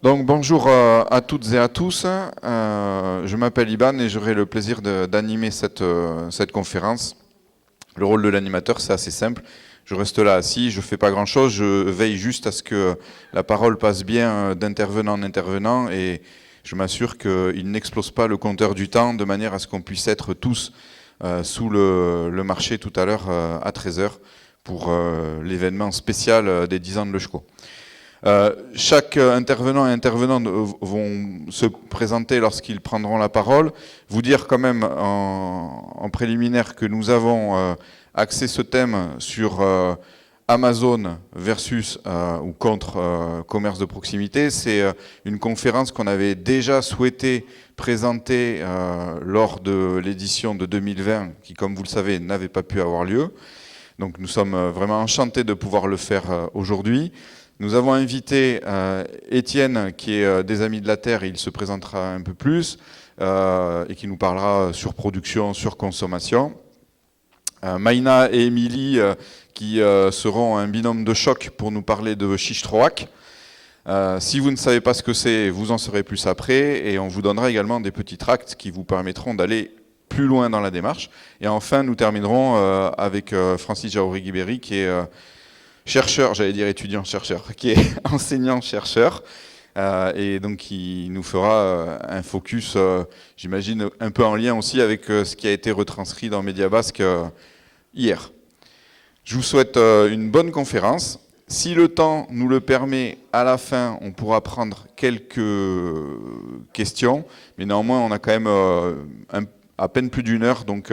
Donc bonjour à toutes et à tous. Je m'appelle Iban et j'aurai le plaisir d'animer cette conférence. Le rôle de l'animateur, c'est assez simple. Je reste là assis, je ne fais pas grand-chose, je veille juste à ce que la parole passe bien d'intervenant en intervenant et je m'assure qu'il n'explose pas le compteur du temps de manière à ce qu'on puisse être tous sous le marché tout à l'heure à 13 h pour l'événement spécial des 10 ans de l'Euchco. Chaque intervenant et intervenante vont se présenter lorsqu'ils prendront la parole. Vous dire quand même en préliminaire que nous avons axé ce thème sur Amazon versus ou contre commerce de proximité. C'est une conférence qu'on avait déjà souhaité présenter lors de l'édition de 2020, qui, comme vous le savez, n'avait pas pu avoir lieu. Donc nous sommes vraiment enchantés de pouvoir le faire aujourd'hui. Nous avons invité Étienne, qui est des Amis de la Terre, et il se présentera un peu plus, et qui nous parlera sur production, sur consommation. Maïna et Émilie, qui seront un binôme de choc pour nous parler de Chiche-Troac. Si vous ne savez pas ce que c'est, vous en saurez plus après, et on vous donnera également des petits tracts qui vous permettront d'aller plus loin dans la démarche. Et enfin, nous terminerons avec Francis Jaouri-Guibéry, qui est chercheur, j'allais dire étudiant-chercheur, qui est enseignant-chercheur, et donc qui nous fera un focus, j'imagine, un peu en lien aussi avec ce qui a été retranscrit dans Média Basque hier. Je vous souhaite une bonne conférence. Si le temps nous le permet, à la fin, on pourra prendre quelques questions, mais néanmoins, on a quand même à peine plus d'une heure, donc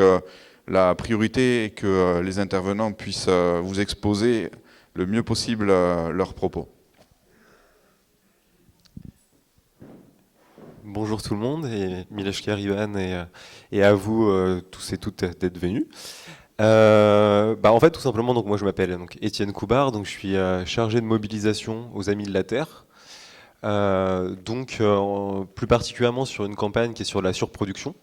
la priorité est que les intervenants puissent vous exposer le mieux possible leurs propos. Bonjour tout le monde, et Mileshker Ivan et à vous tous et toutes d'être venus. En fait, tout simplement, donc moi je m'appelle Étienne Coubard, donc je suis chargé de mobilisation aux Amis de la Terre. Plus particulièrement sur une campagne qui est sur la surproduction.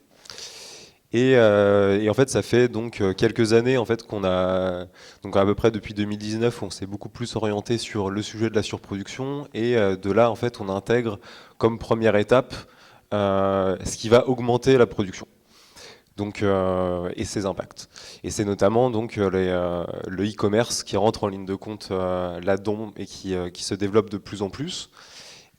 Et en fait, ça fait donc quelques années en fait qu'on a, donc à peu près depuis 2019, on s'est beaucoup plus orienté sur le sujet de la surproduction, et de là en fait, on intègre comme première étape ce qui va augmenter la production. Donc, et ses impacts. Et c'est notamment donc le e-commerce qui rentre en ligne de compte là-dedans et qui se développe de plus en plus.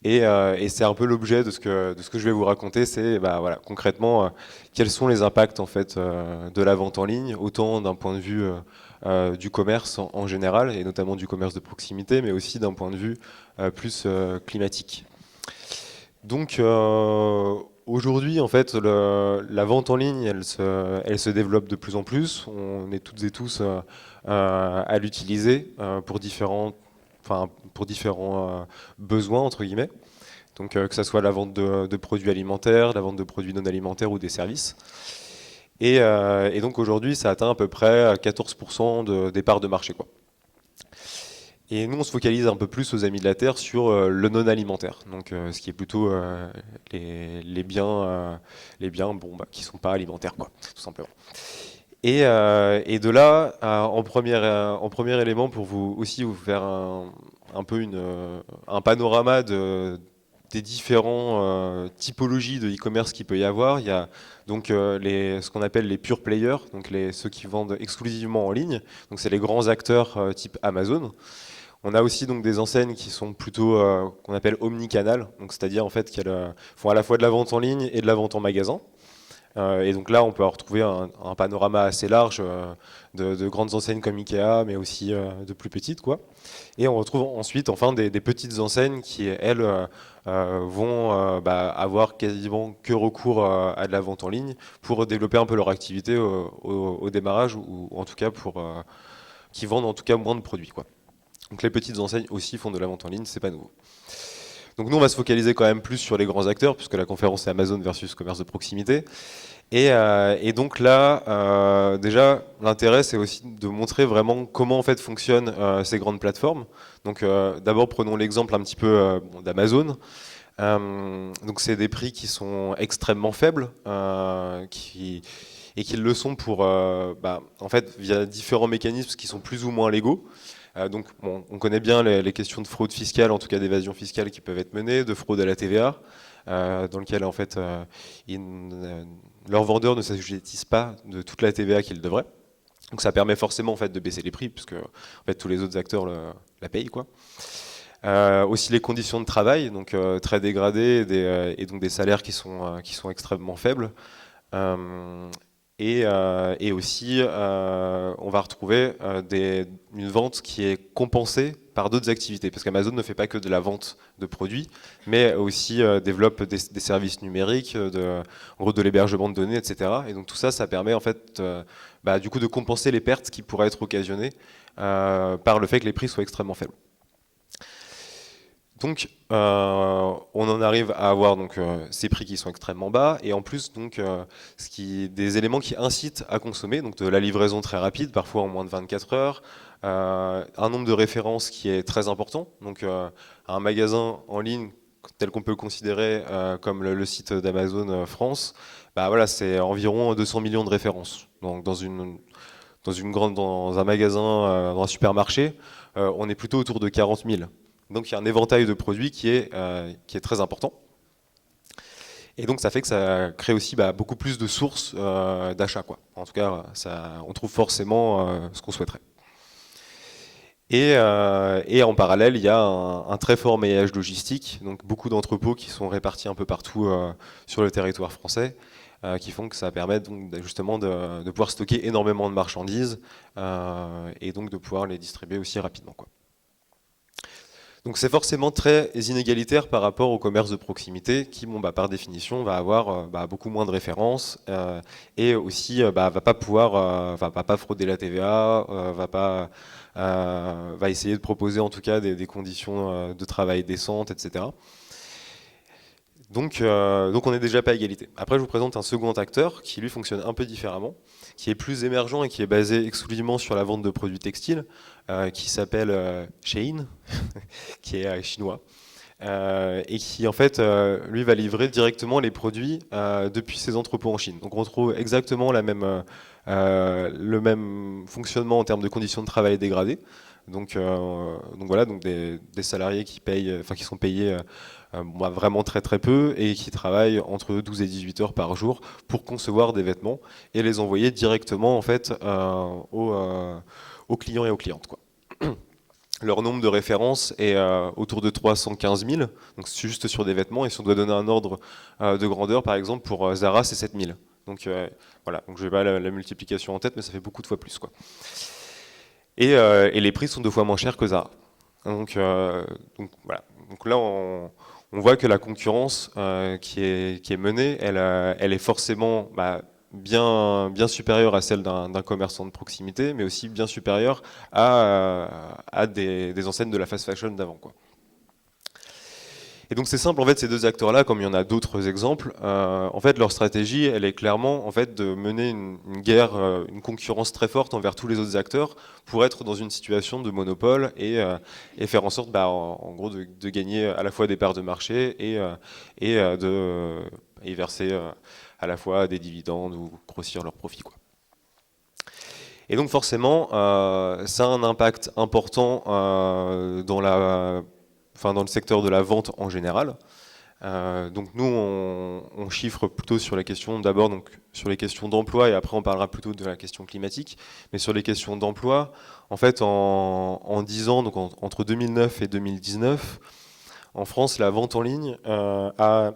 Et c'est un peu l'objet de ce que je vais vous raconter, c'est voilà, concrètement quels sont les impacts en fait de la vente en ligne, autant d'un point de vue du commerce en général, et notamment du commerce de proximité, mais aussi d'un point de vue plus climatique. Donc aujourd'hui, en fait, la vente en ligne, elle se développe de plus en plus. On est toutes et tous à l'utiliser pour différents besoins, entre guillemets. Donc que ce soit la vente de produits alimentaires, la vente de produits non alimentaires ou des services. Et donc aujourd'hui, ça atteint à peu près 14% des parts de marché, quoi. Et nous, on se focalise un peu plus aux Amis de la Terre sur le non alimentaire, donc ce qui est plutôt les biens qui sont pas alimentaires, quoi, tout simplement. Et de là, en premier élément, pour vous faire un peu un panorama des différents typologies de e-commerce qu'il peut y avoir. Il y a donc ce qu'on appelle les pure players, donc ceux qui vendent exclusivement en ligne. Donc c'est les grands acteurs type Amazon. On a aussi donc des enseignes qui sont plutôt qu'on appelle omnicanal, donc c'est-à-dire en fait qu'elles font à la fois de la vente en ligne et de la vente en magasin. Et donc là, on peut retrouver un panorama assez large de grandes enseignes comme Ikea, mais aussi de plus petites, quoi. Et on retrouve ensuite enfin des petites enseignes qui, elles, vont avoir quasiment que recours à de la vente en ligne pour développer un peu leur activité au démarrage, ou en tout cas qui vendent en tout cas moins de produits, quoi. Donc les petites enseignes aussi font de la vente en ligne, c'est pas nouveau. Donc nous, on va se focaliser quand même plus sur les grands acteurs, puisque la conférence est Amazon versus commerce de proximité. Et donc là, déjà, l'intérêt, c'est aussi de montrer vraiment comment en fait fonctionnent ces grandes plateformes. Donc d'abord, prenons l'exemple un petit peu d'Amazon. Donc c'est des prix qui sont extrêmement faibles, et qui le sont pour, en fait, via différents mécanismes qui sont plus ou moins légaux. Donc, bon, on connaît bien les questions de fraude fiscale, en tout cas d'évasion fiscale qui peuvent être menées, de fraude à la TVA, dans lequel en fait leurs vendeurs ne s'assujettissent pas de toute la TVA qu'ils devraient. Donc ça permet forcément en fait de baisser les prix puisque en fait tous les autres acteurs la payent quoi. Aussi les conditions de travail, donc très dégradées et donc des salaires qui sont extrêmement faibles. Et aussi, on va retrouver une vente qui est compensée par d'autres activités, parce qu'Amazon ne fait pas que de la vente de produits, mais aussi développe des services numériques, en gros de l'hébergement de données, etc. Et donc tout ça, ça permet en fait, du coup, de compenser les pertes qui pourraient être occasionnées par le fait que les prix soient extrêmement faibles. Donc, on en arrive à avoir donc, ces prix qui sont extrêmement bas, et en plus donc, des éléments qui incitent à consommer, donc de la livraison très rapide, parfois en moins de 24 heures, un nombre de références qui est très important, donc un magasin en ligne tel qu'on peut le considérer comme le site d'Amazon France, voilà, c'est environ 200 millions de références. Donc dans un magasin, dans un supermarché, on est plutôt autour de 40 000. Donc il y a un éventail de produits qui est très important. Et donc ça fait que ça crée aussi beaucoup plus de sources d'achat. En tout cas, on trouve forcément ce qu'on souhaiterait. Et en parallèle, il y a un très fort maillage logistique, donc beaucoup d'entrepôts qui sont répartis un peu partout sur le territoire français, qui font que ça permet donc justement de pouvoir stocker énormément de marchandises et donc de pouvoir les distribuer aussi rapidement. Donc c'est forcément très inégalitaire par rapport au commerce de proximité qui, par définition, va avoir beaucoup moins de références et aussi va pas frauder la TVA, va essayer de proposer en tout cas des conditions de travail décentes, etc. Donc on n'est déjà pas à égalité. Après, je vous présente un second acteur qui lui fonctionne un peu différemment, qui est plus émergent et qui est basé exclusivement sur la vente de produits textiles, qui s'appelle Shein, qui est chinois, et qui en fait, lui, va livrer directement les produits depuis ses entrepôts en Chine. Donc on retrouve exactement le même fonctionnement en termes de conditions de travail dégradées. Donc voilà, donc des salariés qui sont payés vraiment très très peu et qui travaillent entre 12 et 18 heures par jour pour concevoir des vêtements et les envoyer directement en fait aux clients et aux clientes, quoi. Leur nombre de références est autour de 315 000, donc c'est juste sur des vêtements, et si on doit donner un ordre de grandeur, par exemple, pour Zara, c'est 7 000. Donc voilà, donc je n'ai pas la multiplication en tête, mais ça fait beaucoup de fois plus, quoi. Et les prix sont 2 fois moins chers que Zara. Donc voilà. Donc là, on voit que la concurrence qui est menée, elle est forcément bien supérieure à celle d'un commerçant de proximité, mais aussi bien supérieure à des enseignes de la fast fashion d'avant, quoi. Et donc c'est simple, en fait, ces deux acteurs-là, comme il y en a d'autres exemples, en fait, leur stratégie, elle est clairement en fait, de mener une guerre, une concurrence très forte envers tous les autres acteurs pour être dans une situation de monopole et faire en sorte, en gros, de gagner à la fois des parts de marché et de verser à la fois des dividendes ou grossir leurs profits, quoi. Et donc forcément, ça a un impact important dans le secteur de la vente en général. Donc nous, on chiffre plutôt sur les questions, d'abord sur les questions d'emploi, et après on parlera plutôt de la question climatique. Mais sur les questions d'emploi, en fait, en 10 ans, donc entre 2009 et 2019, en France, la vente en ligne a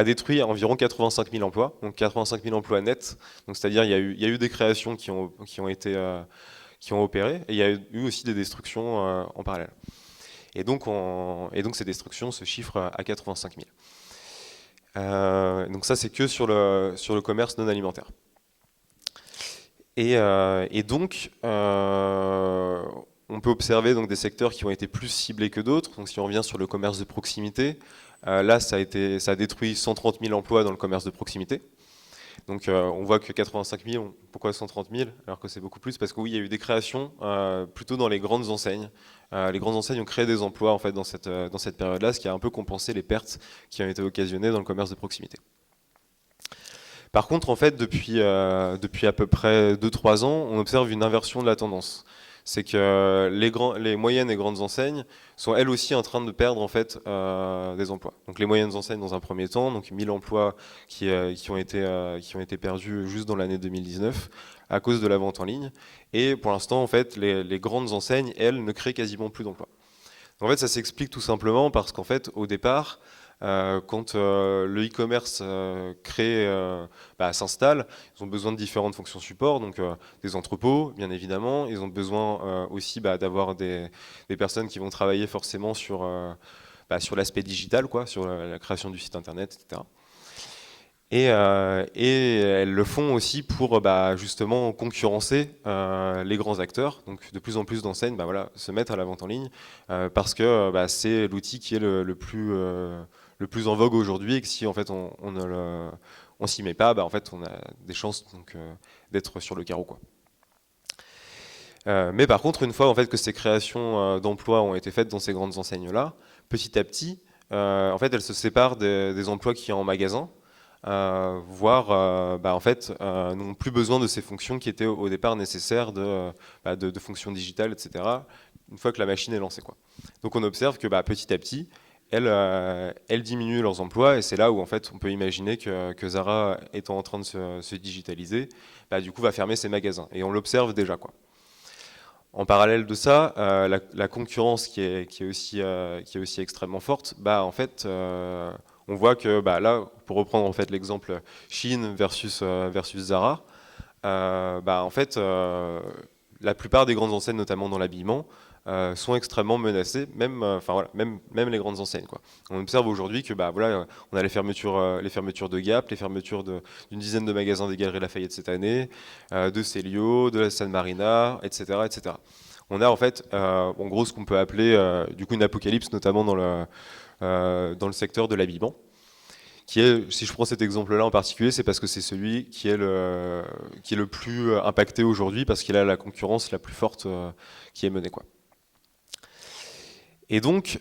détruit environ 85 000 emplois, donc 85 000 emplois nets. Donc c'est-à-dire il y a eu des créations qui ont opéré, et il y a eu aussi des destructions en parallèle. Et donc ces destructions se chiffrent à 85 000. Donc ça, c'est que sur le commerce non alimentaire. Et donc, on peut observer donc des secteurs qui ont été plus ciblés que d'autres. Donc si on revient sur le commerce de proximité, là, ça a détruit 130 000 emplois dans le commerce de proximité. Donc on voit que 85 000, pourquoi 130 000 alors que c'est beaucoup plus? Parce que oui, il y a eu des créations plutôt dans les grandes enseignes. Les grandes enseignes ont créé des emplois en fait, dans cette période-là, ce qui a un peu compensé les pertes qui ont été occasionnées dans le commerce de proximité. Par contre, en fait, depuis à peu près 2-3 ans, on observe une inversion de la tendance. c'est que les moyennes et grandes enseignes sont elles aussi en train de perdre en fait des emplois. Donc les moyennes enseignes dans un premier temps, donc 1000 emplois qui ont été perdus juste dans l'année 2019 à cause de la vente en ligne. Et pour l'instant, en fait, les grandes enseignes, elles, ne créent quasiment plus d'emplois. En fait, ça s'explique tout simplement parce qu'en fait, au départ, quand le e-commerce s'installe, ils ont besoin de différentes fonctions support, donc des entrepôts, bien évidemment. Ils ont besoin aussi d'avoir des personnes qui vont travailler forcément sur l'aspect digital, quoi, sur la création du site internet, etc. Et elles le font aussi pour justement concurrencer les grands acteurs. Donc de plus en plus d'enseignes se mettent à la vente en ligne parce que c'est l'outil qui est le plus en vogue aujourd'hui, et que si en fait on s'y met pas, en fait on a des chances d'être sur le carreau, quoi. Mais par contre, une fois en fait que ces créations d'emplois ont été faites dans ces grandes enseignes-là, petit à petit, en fait elles se séparent des emplois qui sont en magasin. Voire en fait n'ont plus besoin de ces fonctions qui étaient au départ nécessaires de fonctions digitales, etc. une fois que la machine est lancée, quoi. Donc on observe que petit à petit elles diminuent leurs emplois, et c'est là où en fait on peut imaginer que Zara, étant en train de se digitaliser, du coup va fermer ses magasins, et on l'observe déjà, quoi. En parallèle de ça, la concurrence qui est aussi extrêmement forte, en fait on voit que là, pour reprendre en fait l'exemple Chine versus Zara, en fait, la plupart des grandes enseignes, notamment dans l'habillement, sont extrêmement menacées, même les grandes enseignes, quoi. On observe aujourd'hui que on a les fermetures de Gap, les fermetures d'une dizaine de magasins des Galeries Lafayette cette année, de Célio, de la San Marina, etc., etc. On a en fait, en gros, ce qu'on peut appeler du coup une apocalypse, notamment dans le secteur de l'habillement, qui est, si je prends cet exemple-là en particulier, c'est parce que c'est celui qui est le plus impacté aujourd'hui, parce qu'il a la concurrence la plus forte qui est menée, quoi. Et donc,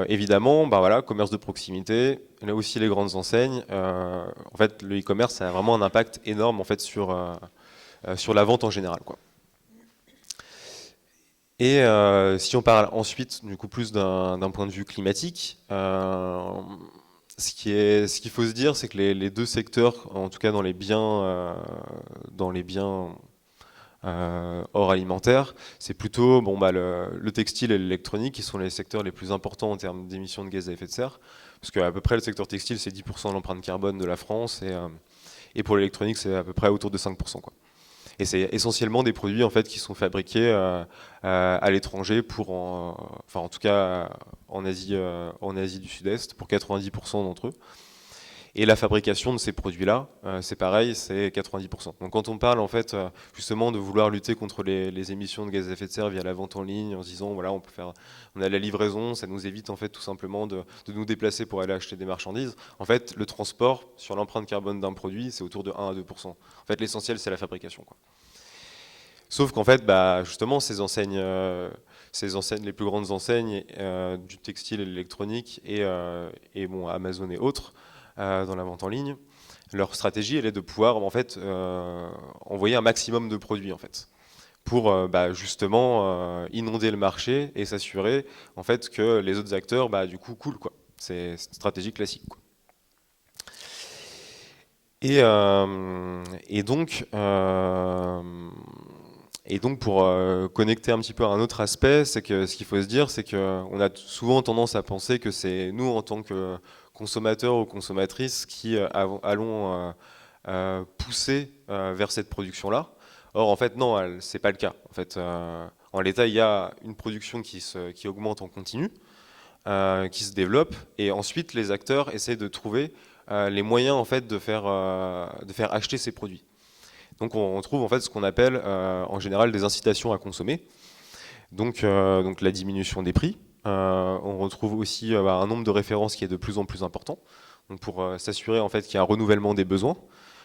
évidemment, commerce de proximité, là aussi les grandes enseignes. En fait, le e-commerce a vraiment un impact énorme en fait sur la vente en général, quoi. Et si on parle ensuite, du coup, plus d'un point de vue climatique, ce qu'il faut se dire, c'est que les deux secteurs, en tout cas dans les biens hors alimentaire, c'est plutôt le textile et l'électronique qui sont les secteurs les plus importants en termes d'émissions de gaz à effet de serre, parce qu'à peu près le secteur textile, c'est 10% de l'empreinte carbone de la France, et pour l'électronique, c'est à peu près autour de 5%, quoi. Et c'est essentiellement des produits en fait qui sont fabriqués à l'étranger, en tout cas en Asie du Sud-Est, pour 90% d'entre eux. Et la fabrication de ces produits-là, c'est pareil, c'est 90%. Donc quand on parle en fait justement de vouloir lutter contre les émissions de gaz à effet de serre via la vente en ligne, en se disant voilà, on a la livraison, ça nous évite en fait tout simplement de nous déplacer pour aller acheter des marchandises. En fait, le transport sur l'empreinte carbone d'un produit, c'est autour de 1 à 2%. En fait, l'essentiel, c'est la fabrication, quoi. Sauf qu'en fait, justement, ces enseignes, les plus grandes enseignes du textile et de l'électronique, et Amazon et autres, dans la vente en ligne, leur stratégie, elle est de pouvoir en fait envoyer un maximum de produits, en fait, pour justement inonder le marché et s'assurer en fait que les autres acteurs du coup coulent, quoi. C'est une stratégie classique, quoi. Et donc pour connecter un petit peu à un autre aspect, c'est que ce qu'il faut se dire, c'est qu'on a souvent tendance à penser que c'est nous en tant que consommateurs ou consommatrices qui allons pousser vers cette production-là. Or en fait non, c'est pas le cas. En fait, en l'état, il y a une production qui augmente en continu, qui se développe, et ensuite les acteurs essayent de trouver les moyens en fait de faire acheter ces produits. Donc on trouve en fait ce qu'on appelle en général des incitations à consommer. Donc la diminution des prix. On retrouve aussi un nombre de références qui est de plus en plus important. Donc pour s'assurer en fait qu'il y a un renouvellement des besoins.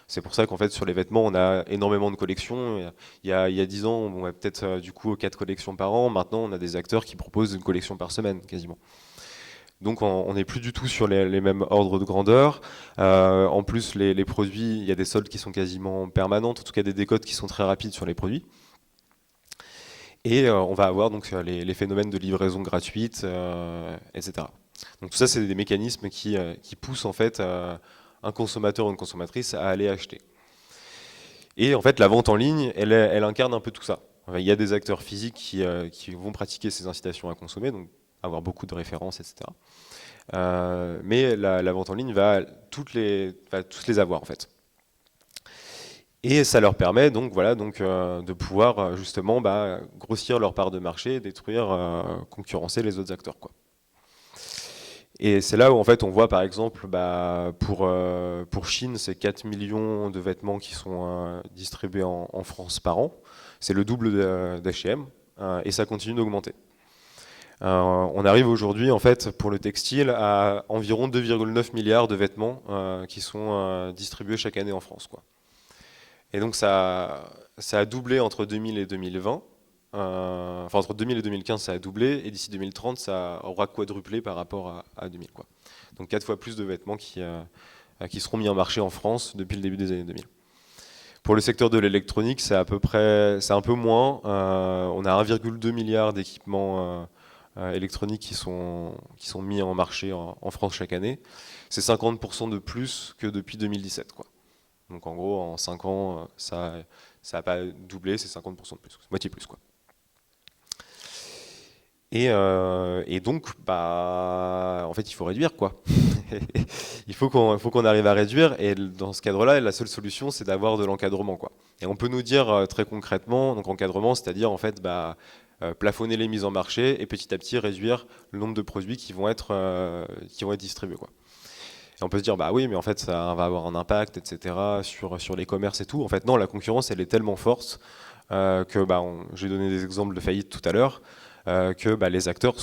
C'est pour ça qu'en fait sur les vêtements on a énormément de collections. Il y a 10 ans on avait peut-être du coup 4 collections par an. Maintenant on a des acteurs qui proposent une collection par semaine quasiment. Donc on n'est plus du tout sur les mêmes ordres de grandeur. En plus, les produits, il y a des soldes qui sont quasiment permanentes, en tout cas des décotes qui sont très rapides sur les produits. Et on va avoir donc les phénomènes de livraison gratuite, etc. Donc tout ça, c'est des mécanismes qui poussent en fait un consommateur ou une consommatrice à aller acheter. Et en fait, la vente en ligne, elle incarne un peu tout ça. Enfin, il y a des acteurs physiques qui vont pratiquer ces incitations à consommer, donc avoir beaucoup de références, etc. Mais la vente en ligne va tous les avoir en fait. Et ça leur permet donc, voilà, de pouvoir justement grossir leur part de marché, détruire, concurrencer les autres acteurs, quoi. Et c'est là où en fait on voit par exemple pour Chine, c'est 4 millions de vêtements qui sont distribués en France par an. C'est le double d'H&M et ça continue d'augmenter. On arrive aujourd'hui en fait pour le textile à environ 2,9 milliards de vêtements qui sont distribués chaque année en France, quoi. Et donc ça a doublé entre 2000 et 2020. Enfin, entre 2000 et 2015, ça a doublé, et d'ici 2030, ça aura quadruplé par rapport à 2000, quoi. Donc 4 fois plus de vêtements qui seront mis en marché en France depuis le début des années 2000. Pour le secteur de l'électronique, c'est un peu moins. On a 1,2 milliard d'équipements électroniques qui sont mis en marché en France chaque année. C'est 50% de plus que depuis 2017, quoi. Donc en gros, en 5 ans, ça n'a pas doublé, c'est 50% de plus, moitié plus, quoi. Et donc, en fait, il faut réduire, quoi. Il faut qu'on arrive à réduire, et dans ce cadre-là, la seule solution, c'est d'avoir de l'encadrement, quoi. Et on peut nous dire très concrètement, donc encadrement, c'est-à-dire en fait, plafonner les mises en marché et petit à petit réduire le nombre de produits qui vont être distribués, quoi. Et on peut se dire, bah oui, mais en fait, ça va avoir un impact, etc., sur les commerces et tout. En fait, non, la concurrence, elle est tellement forte que, j'ai donné des exemples de faillite tout à l'heure, que les acteurs,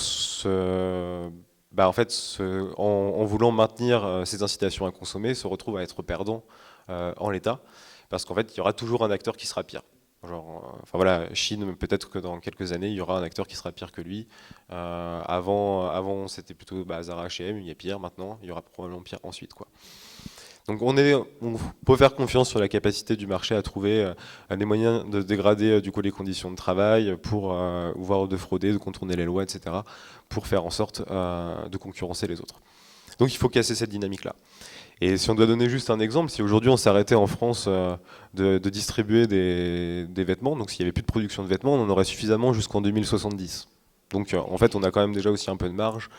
en voulant maintenir ces incitations à consommer, se retrouvent à être perdants en l'état, parce qu'en fait, il y aura toujours un acteur qui sera pire. Enfin voilà, Chine, peut-être que dans quelques années, il y aura un acteur qui sera pire que lui. Avant c'était plutôt Zara, H&M, il y a pire maintenant, il y aura probablement pire ensuite, quoi. Donc on peut faire confiance sur la capacité du marché à trouver des moyens de dégrader du coup les conditions de travail, pour voire de frauder, de contourner les lois, etc., pour faire en sorte de concurrencer les autres. Donc il faut casser cette dynamique-là. Et si on doit donner juste un exemple, si aujourd'hui on s'arrêtait en France de distribuer des vêtements, donc s'il n'y avait plus de production de vêtements, on en aurait suffisamment jusqu'en 2070. Donc en fait on a quand même déjà aussi un peu de marge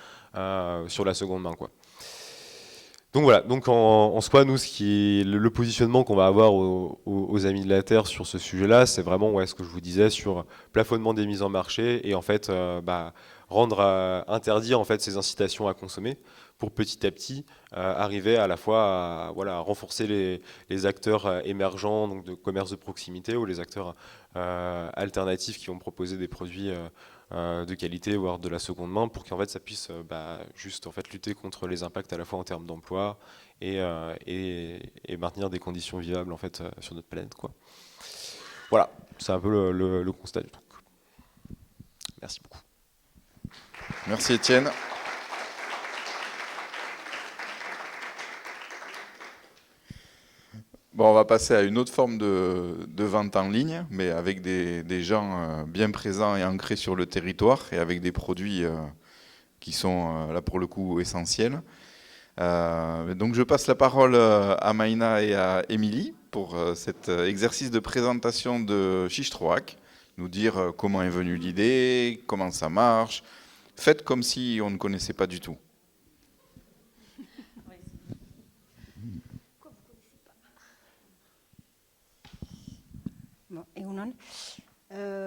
sur la seconde main, quoi. Donc voilà, donc en soi, nous, le positionnement qu'on va avoir aux Amis de la Terre sur ce sujet-là, c'est vraiment ce que je vous disais sur plafonnement des mises en marché et en fait interdire en fait ces incitations à consommer pour petit à petit arriver à la fois à renforcer les acteurs émergents, donc de commerce de proximité, ou les acteurs alternatifs qui vont proposer des produits de qualité, voire de la seconde main, pour qu'en fait ça puisse juste en fait lutter contre les impacts à la fois en termes d'emploi et maintenir des conditions vivables en fait sur notre planète, quoi. Voilà, c'est un peu le constat du truc. Merci beaucoup. Merci Étienne. Bon, on va passer à une autre forme de vente en ligne, mais avec des gens bien présents et ancrés sur le territoire, et avec des produits qui sont là pour le coup essentiels. Donc je passe la parole à Maïna et à Émilie pour cet exercice de présentation de Chiche-Troac, nous dire comment est venue l'idée, comment ça marche. Faites comme si on ne connaissait pas du tout. Bon,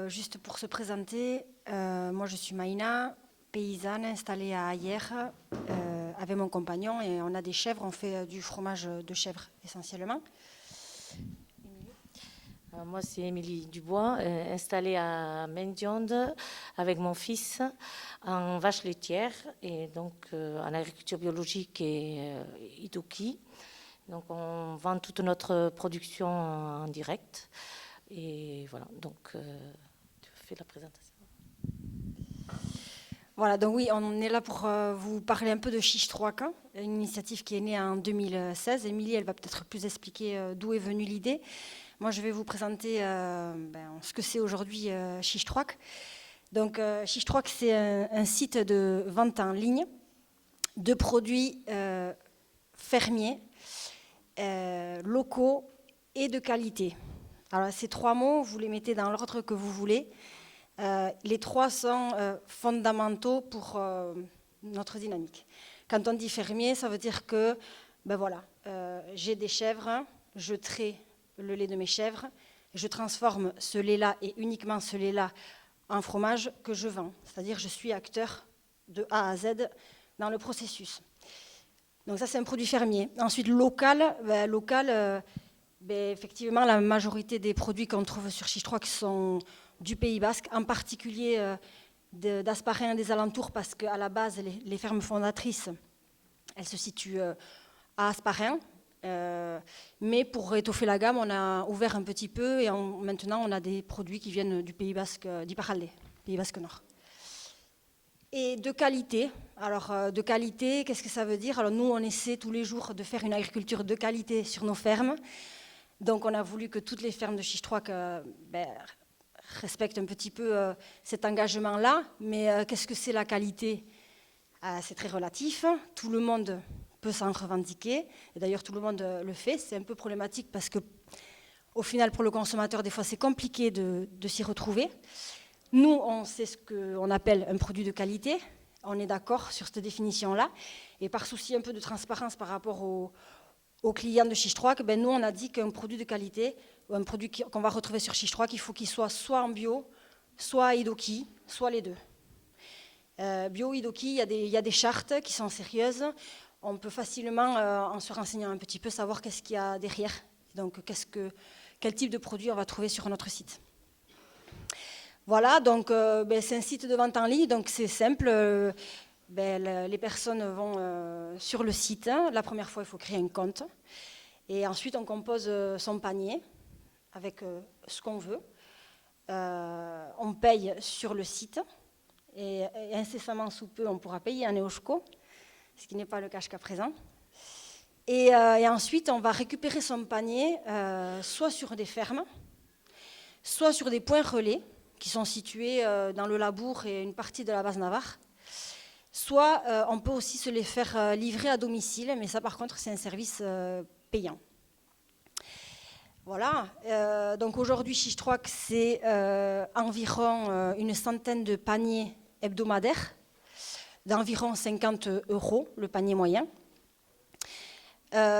juste pour se présenter, moi je suis Maïna, paysanne installée à Hyères avec mon compagnon, et on a des chèvres, on fait du fromage de chèvre essentiellement. Moi, c'est Émilie Dubois, installée à Mendionde avec mon fils en vache laitière et donc en agriculture biologique et Idoki. Donc, on vend toute notre production en direct. Et voilà, donc tu fais la présentation. Voilà, donc oui, on est là pour vous parler un peu de Chiche-Troac, une initiative qui est née en 2016. Émilie, elle va peut-être plus expliquer d'où est venue l'idée. Moi, je vais vous présenter ce que c'est aujourd'hui Chichtrouak. Donc, Chichtrouak, c'est un site de vente en ligne de produits fermiers, locaux et de qualité. Alors, ces 3 mots, vous les mettez dans l'ordre que vous voulez. Les 3 sont fondamentaux pour notre dynamique. Quand on dit fermier, ça veut dire que j'ai des chèvres, je trais le lait de mes chèvres, je transforme ce lait-là et uniquement ce lait-là en fromage que je vends. C'est-à-dire que je suis acteur de A à Z dans le processus. Donc ça, c'est un produit fermier. Ensuite, local, effectivement, la majorité des produits qu'on trouve sur Chichtrouak sont du Pays Basque, en particulier d'Asparin et des alentours, parce qu'à la base, les fermes fondatrices, elles se situent à Asparin. Mais pour étoffer la gamme, on a ouvert un petit peu et maintenant, on a des produits qui viennent du Pays Basque, d'Iparralde, Pays Basque Nord. Et de qualité. Alors, de qualité, qu'est-ce que ça veut dire? Alors, nous, on essaie tous les jours de faire une agriculture de qualité sur nos fermes. Donc, on a voulu que toutes les fermes de Chichtrouak respectent un petit peu cet engagement-là. Mais qu'est-ce que c'est la qualité? C'est très relatif. Tout le monde peut s'en revendiquer. Et d'ailleurs, tout le monde le fait. C'est un peu problématique parce que, au final, pour le consommateur, des fois, c'est compliqué de s'y retrouver. Nous, on sait ce qu'on appelle un produit de qualité. On est d'accord sur cette définition-là. Et par souci un peu de transparence par rapport aux clients de Chichtrouak, nous, on a dit qu'un produit de qualité, ou un produit qu'on va retrouver sur Chichtrouak, il faut qu'il soit soit en bio, soit Idoki, soit les deux. Bio, Idoki, il y a des chartes qui sont sérieuses. On peut facilement, en se renseignant un petit peu, savoir qu'est-ce qu'il y a derrière. Donc, quel type de produit on va trouver sur notre site. Voilà, donc c'est un site de vente en ligne, donc c'est simple. Les personnes vont sur le site. La première fois, il faut créer un compte. Et ensuite, on compose son panier avec ce qu'on veut. On paye sur le site. Et incessamment sous peu, on pourra payer en Neoshko, ce qui n'est pas le cas jusqu'à présent. Et ensuite, on va récupérer son panier soit sur des fermes, soit sur des points relais, qui sont situés dans le Labour et une partie de la base Navarre. Soit on peut aussi se les faire livrer à domicile, mais ça par contre c'est un service payant. Voilà, donc aujourd'hui Chichtrouak c'est environ une centaine de paniers hebdomadaires, d'environ 50 € le panier moyen.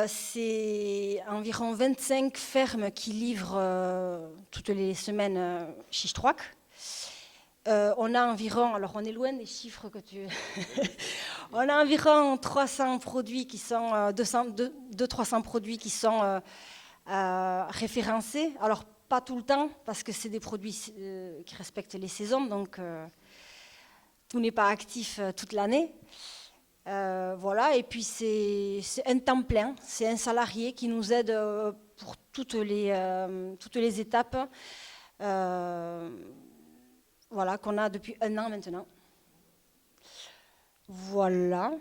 C'est environ 25 fermes qui livrent toutes les semaines Chichtrouak. On a environ, alors on est loin des chiffres que tu... on a environ 300 produits qui sont, 200-300 produits qui sont référencés. Alors pas tout le temps, parce que c'est des produits qui respectent les saisons, donc tout n'est pas actif toute l'année. Voilà, et puis c'est un temps plein, c'est un salarié qui nous aide pour toutes les étapes voilà, qu'on a depuis 1 an maintenant. Voilà,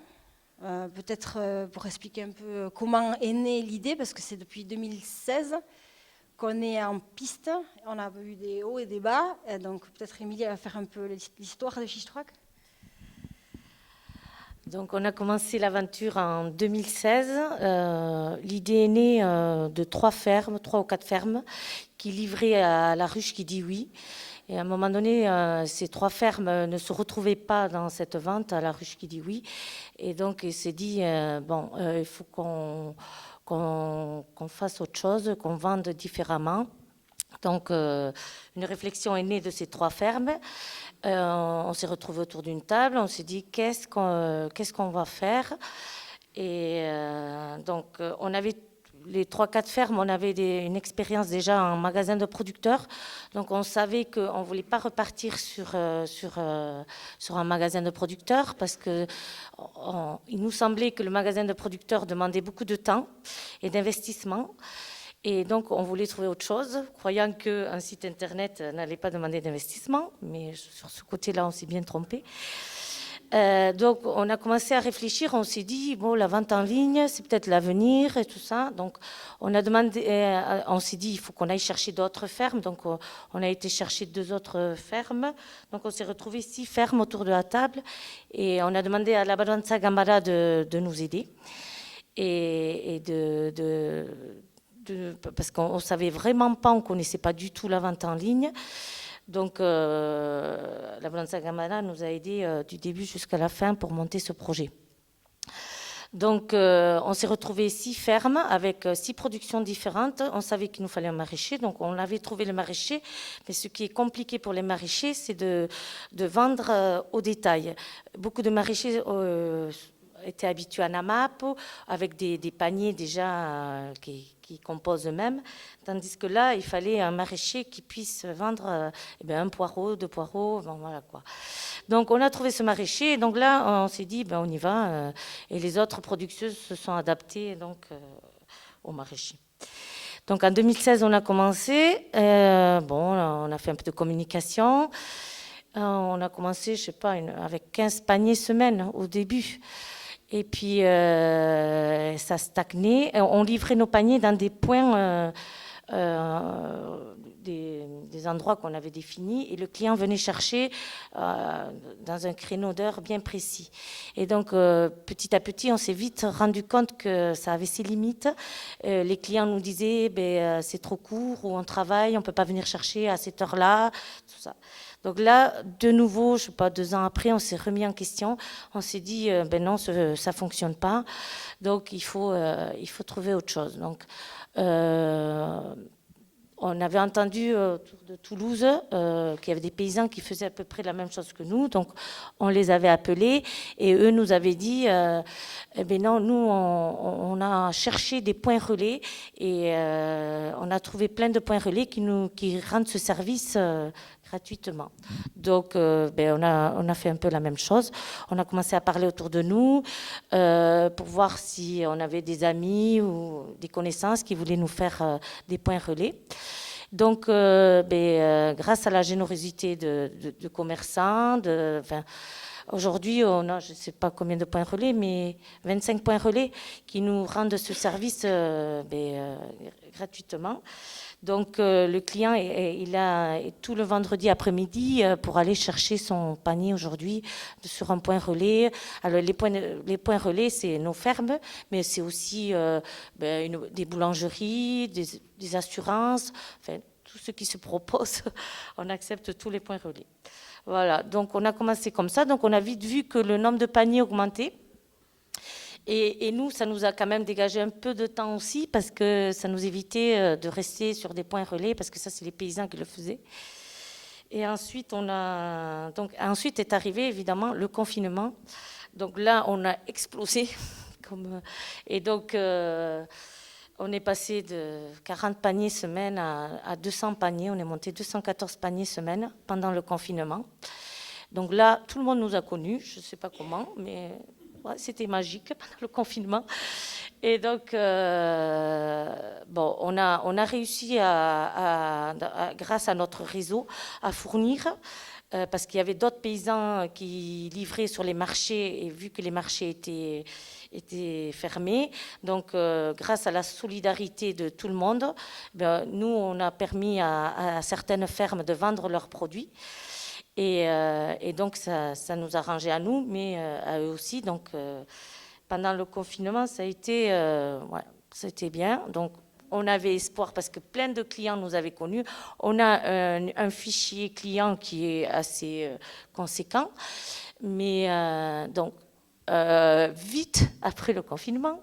peut-être pour expliquer un peu comment est née l'idée, parce que c'est depuis 2016 qu'on est en piste, on a eu des hauts et des bas, et donc peut-être Émilie va faire un peu l'histoire de Chichtrouak. Donc, on a commencé l'aventure en 2016. L'idée est née de 3 ou 4 fermes qui livraient à la ruche qui dit oui. Et à un moment donné, ces 3 fermes ne se retrouvaient pas dans cette vente à la ruche qui dit oui. Et donc, il s'est dit, il faut qu'on fasse autre chose, qu'on vende différemment. Donc, une réflexion est née de ces 3 fermes. On s'est retrouvés autour d'une table, on s'est dit qu'est-ce qu'on va faire. Et donc, on avait les 3-4 fermes, on avait une expérience déjà en magasin de producteurs. Donc, on savait qu'on ne voulait pas repartir sur un magasin de producteurs parce qu'il nous semblait que le magasin de producteurs demandait beaucoup de temps et d'investissement. Et donc, on voulait trouver autre chose, croyant qu'un site Internet n'allait pas demander d'investissement. Mais sur ce côté-là, on s'est bien trompé. Donc, on a commencé à réfléchir. On s'est dit, bon, la vente en ligne, c'est peut-être l'avenir et tout ça. Donc, on a demandé, on s'est dit, il faut qu'on aille chercher d'autres fermes. Donc, on a été chercher 2 autres fermes. Donc, on s'est retrouvé 6 fermes autour de la table. Et on a demandé à la Badanza Gambara de nous aider. Et parce qu'on ne savait vraiment pas, on ne connaissait pas du tout la vente en ligne. Donc, la Badanza Gambara nous a aidés du début jusqu'à la fin pour monter ce projet. Donc, on s'est retrouvé 6 fermes avec 6 productions différentes. On savait qu'il nous fallait un maraîcher, donc on avait trouvé le maraîcher. Mais ce qui est compliqué pour les maraîchers, c'est de vendre au détail. Beaucoup de maraîchers étaient habitués à Namap, avec des paniers déjà qui composent eux-mêmes. Tandis que là, il fallait un maraîcher qui puisse vendre un poireau, 2 poireaux, bon, voilà quoi. Donc, on a trouvé ce maraîcher. Et donc là, on s'est dit, on y va. Et les autres producteuses se sont adaptées donc, au maraîcher. Donc, en 2016, on a commencé. On a fait un peu de communication. On a commencé, je sais pas, avec 15 paniers semaine au début. Et puis, ça stagnait. On livrait nos paniers dans des points, des endroits qu'on avait définis, et le client venait chercher dans un créneau d'heure bien précis. Et donc, petit à petit, on s'est vite rendu compte que ça avait ses limites. Les clients nous disaient, c'est trop court, ou on travaille, on ne peut pas venir chercher à cette heure-là, tout ça. Donc là, de nouveau, je ne sais pas, 2 ans après, on s'est remis en question. On s'est dit, non, ça ne fonctionne pas. Donc, il faut trouver autre chose. Donc, on avait entendu autour de Toulouse qu'il y avait des paysans qui faisaient à peu près la même chose que nous. Donc, on les avait appelés et eux nous avaient dit, non, nous, on a cherché des points relais et on a trouvé plein de points relais qui rendent ce service gratuitement. Donc, on a fait un peu la même chose. On a commencé à parler autour de nous pour voir si on avait des amis ou des connaissances qui voulaient nous faire des points relais. Donc, grâce à la générosité de commerçants, aujourd'hui, on a, je ne sais pas combien de points relais, mais 25 points relais qui nous rendent ce service gratuitement. Donc, le client, il a tout le vendredi après-midi pour aller chercher son panier aujourd'hui sur un point relais. Alors, les points relais, c'est nos fermes, mais c'est aussi des boulangeries, des assurances, enfin, tout ce qui se propose. On accepte tous les points relais. Voilà, donc on a commencé comme ça. Donc, on a vite vu que le nombre de paniers augmentait. Et nous, ça nous a quand même dégagé un peu de temps aussi parce que ça nous évitait de rester sur des points relais parce que ça, c'est les paysans qui le faisaient. Et ensuite, ensuite est arrivé évidemment le confinement. Donc là, on a explosé. Et donc, on est passé de 40 paniers semaine à 200 paniers. On est monté 214 paniers semaine pendant le confinement. Donc là, tout le monde nous a connus. Je ne sais pas comment, mais... Ouais, c'était magique pendant le confinement. Et donc, on a réussi, grâce à notre réseau, à fournir, parce qu'il y avait d'autres paysans qui livraient sur les marchés, et vu que les marchés étaient fermés, donc grâce à la solidarité de tout le monde, nous, on a permis à certaines fermes de vendre leurs produits. Et donc, ça nous arrangeait à nous, mais à eux aussi. Donc, pendant le confinement, ça a été bien. Donc, on avait espoir parce que plein de clients nous avaient connus. On a un fichier client qui est assez conséquent. Mais donc, vite après le confinement,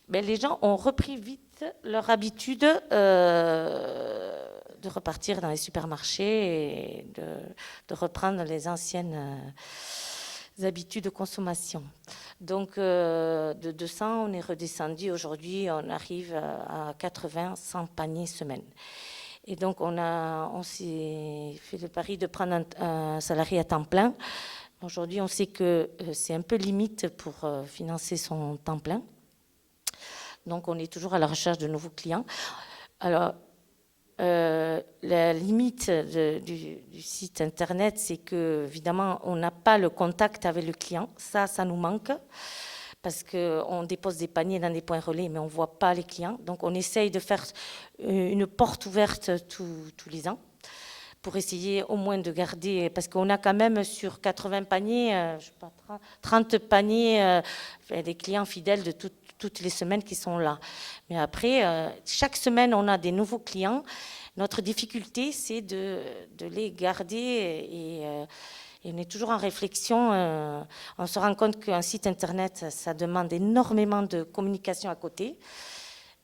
les gens ont repris vite leur habitude de repartir dans les supermarchés et de reprendre les anciennes habitudes de consommation. Donc, de 200, on est redescendu. Aujourd'hui, on arrive à 80, 100 paniers semaine. Et donc, on s'est fait le pari de prendre un salarié à temps plein. Aujourd'hui, on sait que c'est un peu limite pour financer son temps plein. Donc, on est toujours à la recherche de nouveaux clients. Alors, La limite du site internet, c'est que évidemment, on n'a pas le contact avec le client. Ça nous manque parce qu'on dépose des paniers dans des points relais, mais on ne voit pas les clients. Donc, on essaye de faire une porte ouverte tous les ans pour essayer au moins de garder, parce qu'on a quand même sur 80 paniers, je sais pas, 30 paniers, des clients fidèles de toutes les semaines qui sont là. Mais après, chaque semaine, on a des nouveaux clients. Notre difficulté, c'est de les garder et on est toujours en réflexion. On se rend compte qu'un site internet, ça demande énormément de communication à côté.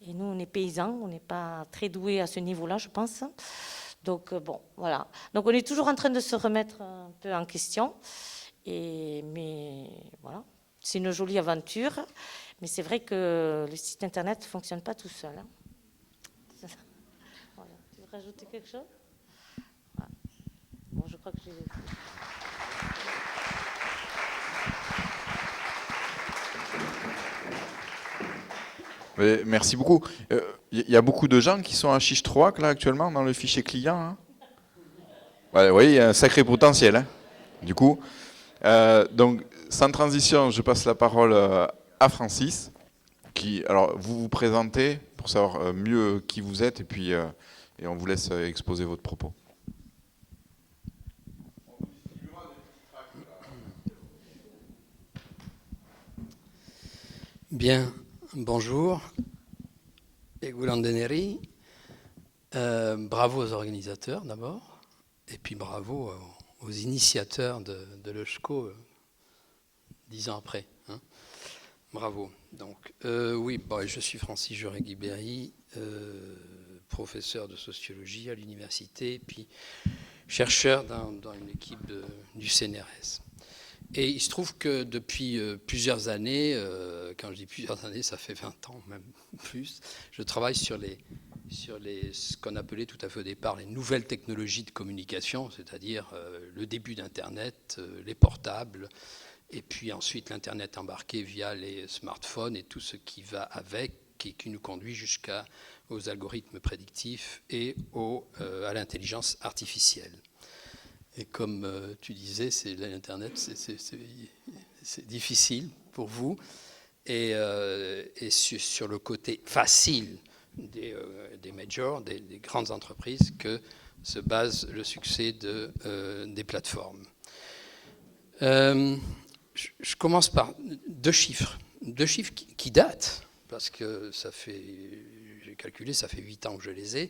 Et nous, on est paysans, on n'est pas très doués à ce niveau-là, je pense. Donc, bon, voilà. Donc, on est toujours en train de se remettre un peu en question. Mais voilà, c'est une jolie aventure. Mais c'est vrai que le site internet ne fonctionne pas tout seul. Hein. Voilà. Tu veux rajouter quelque chose? Voilà. Bon, je crois que j'ai... Mais merci beaucoup. Il y a beaucoup de gens qui sont à Chiche 3 là, actuellement dans le fichier client. Hein. Ouais, oui, il y a un sacré potentiel. Hein. Du coup, donc sans transition, je passe la parole à Francis. Alors, vous vous présentez pour savoir mieux qui vous êtes et on vous laisse exposer votre propos. Bien, bonjour. Egulandeneri. Bravo aux organisateurs d'abord, et puis bravo aux initiateurs de l'EUSCO 10 ans après. Hein. Bravo. Donc, oui, je suis Francis Joret-Guibéry, professeur de sociologie à l'université, puis chercheur dans une équipe du CNRS. Et il se trouve que depuis plusieurs années, quand je dis plusieurs années, ça fait 20 ans, même plus, je travaille sur ce qu'on appelait tout à fait au départ les nouvelles technologies de communication, c'est-à-dire le début d'Internet, les portables, et puis ensuite l'Internet embarqué via les smartphones et tout ce qui va avec, qui nous conduit jusqu'aux algorithmes prédictifs et à l'intelligence artificielle. Et comme tu disais, l'Internet, c'est difficile pour vous. Et sur le côté facile des majors, des grandes entreprises, que se base le succès des plateformes. Je commence par deux chiffres qui datent, parce que j'ai calculé, ça fait 8 ans que je les ai.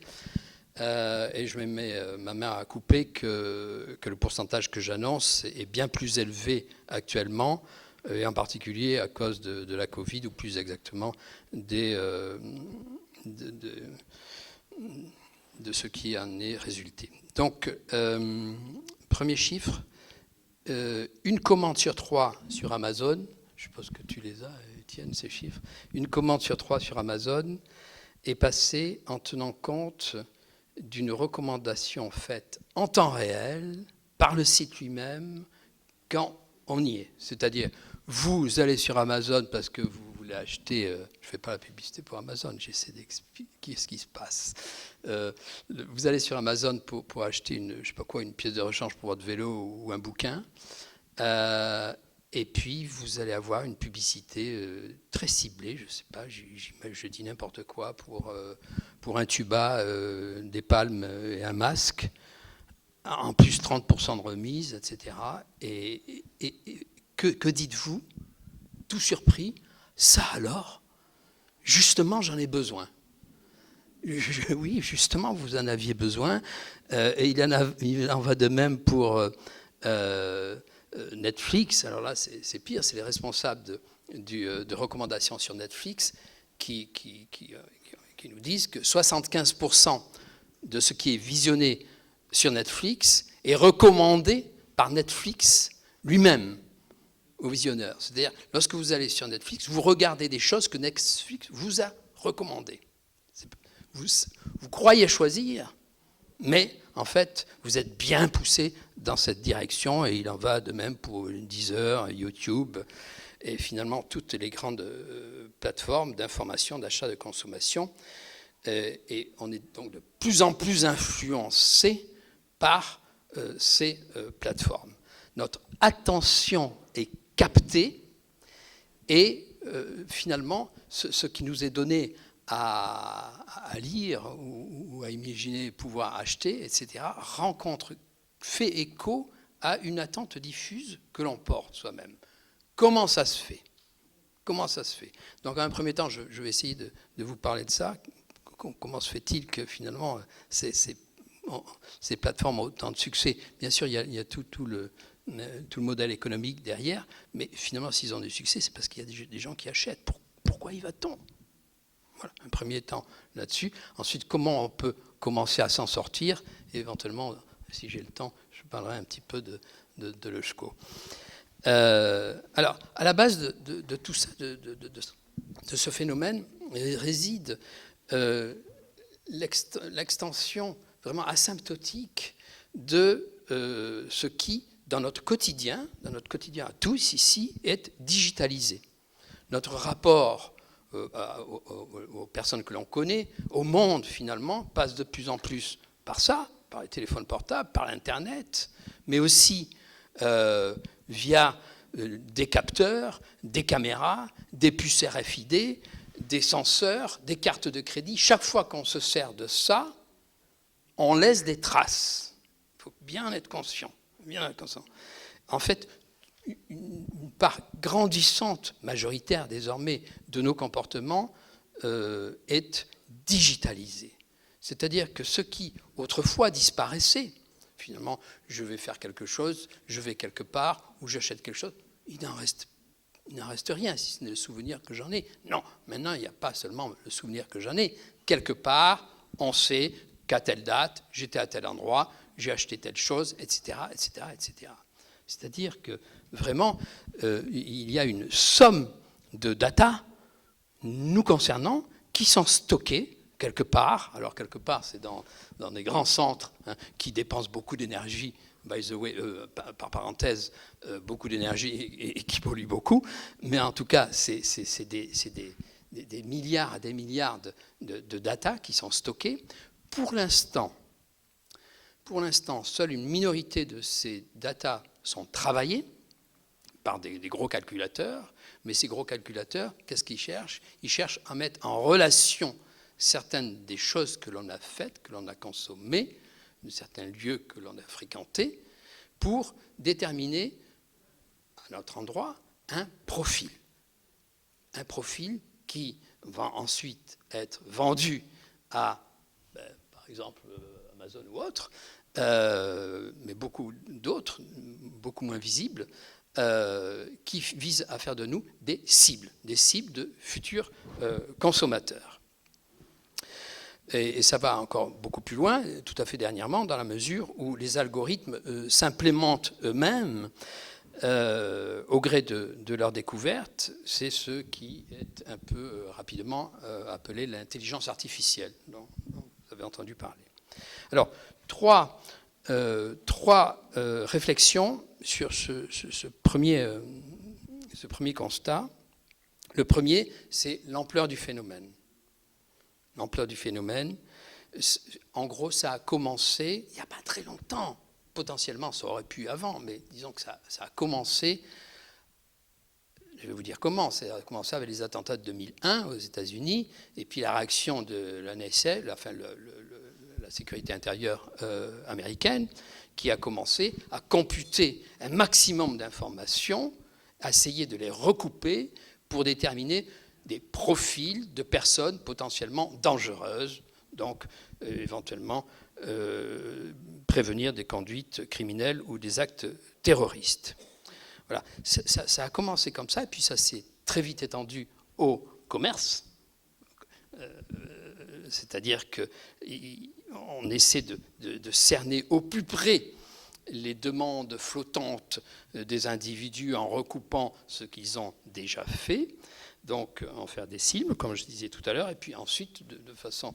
Et je mets ma main à couper que le pourcentage que j'annonce est bien plus élevé actuellement, et en particulier à cause de la Covid, ou plus exactement de ce qui en est résulté. Donc, premier chiffre, une commande sur 3 sur Amazon, je suppose que tu les as, Étienne, ces chiffres, une commande sur 3 sur Amazon est passée en tenant compte d'une recommandation faite en temps réel par le site lui-même quand on y est. C'est-à-dire, vous allez sur Amazon parce que vous voulez acheter, je ne fais pas la publicité pour Amazon, j'essaie d'expliquer ce qui se passe. Vous allez sur Amazon pour acheter une pièce de rechange pour votre vélo ou un bouquin, et puis vous allez avoir une publicité très ciblée, je ne sais pas, je dis n'importe quoi, pour un tuba, des palmes et un masque, en plus 30% de remise, etc. Et que dites-vous, tout surpris? Ça alors, justement, j'en ai besoin. Oui, justement, vous en aviez besoin. Et il en va de même pour Netflix. Alors là, c'est pire, c'est les responsables de recommandations sur Netflix qui nous disent que 75% de ce qui est visionné sur Netflix est recommandé par Netflix lui-même aux visionneurs. C'est-à-dire, lorsque vous allez sur Netflix, vous regardez des choses que Netflix vous a recommandées. Vous croyez choisir, mais en fait, vous êtes bien poussé dans cette direction, et il en va de même pour Deezer, YouTube, et finalement toutes les grandes plateformes d'information, d'achat, de consommation. Et on est donc de plus en plus influencé par ces plateformes. Notre attention est captée et finalement, ce qui nous est donné à lire ou à imaginer pouvoir acheter, etc., fait écho à une attente diffuse que l'on porte soi-même. Comment ça se fait ? Comment ça se fait ? Donc, en un premier temps, je vais essayer de vous parler de ça. Comment se fait-il que finalement ces plateformes ont autant de succès ? Bien sûr, il y a tout le modèle économique derrière, mais finalement, s'ils ont du succès, c'est parce qu'il y a des gens qui achètent. Pourquoi y va-t-on ? Voilà, un premier temps là-dessus. Ensuite, comment on peut commencer à s'en sortir ? Et éventuellement, si j'ai le temps, je parlerai un petit peu de l'Eusko. Alors, à la base de tout ça, de ce phénomène, réside l'extension vraiment asymptotique de ce qui, dans notre quotidien à tous ici, est digitalisé. Notre rapport aux personnes que l'on connaît, au monde finalement, passe de plus en plus par ça, par les téléphones portables, par l'Internet, mais aussi via des capteurs, des caméras, des puces RFID, des senseurs, des cartes de crédit. Chaque fois qu'on se sert de ça, on laisse des traces. Il faut bien être conscient. En fait, une part grandissante, majoritaire désormais, de nos comportements est digitalisée. C'est-à-dire que ce qui autrefois disparaissait, finalement, je vais faire quelque chose, je vais quelque part, ou j'achète quelque chose, il n'en reste rien, si ce n'est le souvenir que j'en ai. Non, maintenant, il n'y a pas seulement le souvenir que j'en ai. Quelque part, on sait qu'à telle date, j'étais à tel endroit, j'ai acheté telle chose, etc., etc., etc. C'est-à-dire que, vraiment, il y a une somme de data nous concernant qui sont stockées quelque part. Alors, quelque part, c'est dans des grands centres qui dépensent beaucoup d'énergie, by the way, par parenthèse, beaucoup d'énergie et qui polluent beaucoup. Mais en tout cas, c'est des milliards et des milliards de data qui sont stockées. Pour l'instant, seule une minorité de ces data sont travaillées par des gros calculateurs. Mais ces gros calculateurs, qu'est-ce qu'ils cherchent ? Ils cherchent à mettre en relation certaines des choses que l'on a faites, que l'on a consommées, de certains lieux que l'on a fréquentés, pour déterminer à notre endroit un profil. Un profil qui va ensuite être vendu à, par exemple, Amazon ou autres, mais beaucoup d'autres, beaucoup moins visibles, qui visent à faire de nous des cibles de futurs consommateurs. Et ça va encore beaucoup plus loin, tout à fait dernièrement, dans la mesure où les algorithmes s'implémentent eux-mêmes au gré de leur découverte. C'est ce qui est un peu rapidement appelé l'intelligence artificielle, dont vous avez entendu parler. Alors, trois réflexions sur ce premier constat. Le premier, c'est l'ampleur du phénomène. L'ampleur du phénomène, en gros, ça a commencé il n'y a pas très longtemps. Potentiellement, ça aurait pu avant, mais disons que ça a commencé. Je vais vous dire comment. Ça a commencé avec les attentats de 2001 aux États-Unis, et puis la réaction de la NSA, la sécurité intérieure américaine, qui a commencé à computer un maximum d'informations, à essayer de les recouper pour déterminer des profils de personnes potentiellement dangereuses, donc éventuellement prévenir des conduites criminelles ou des actes terroristes. Voilà. Ça a commencé comme ça, et puis ça s'est très vite étendu au commerce, c'est-à-dire qu'on essaie de cerner au plus près les demandes flottantes des individus en recoupant ce qu'ils ont déjà fait, donc en faire des cibles, comme je disais tout à l'heure, et puis ensuite, de façon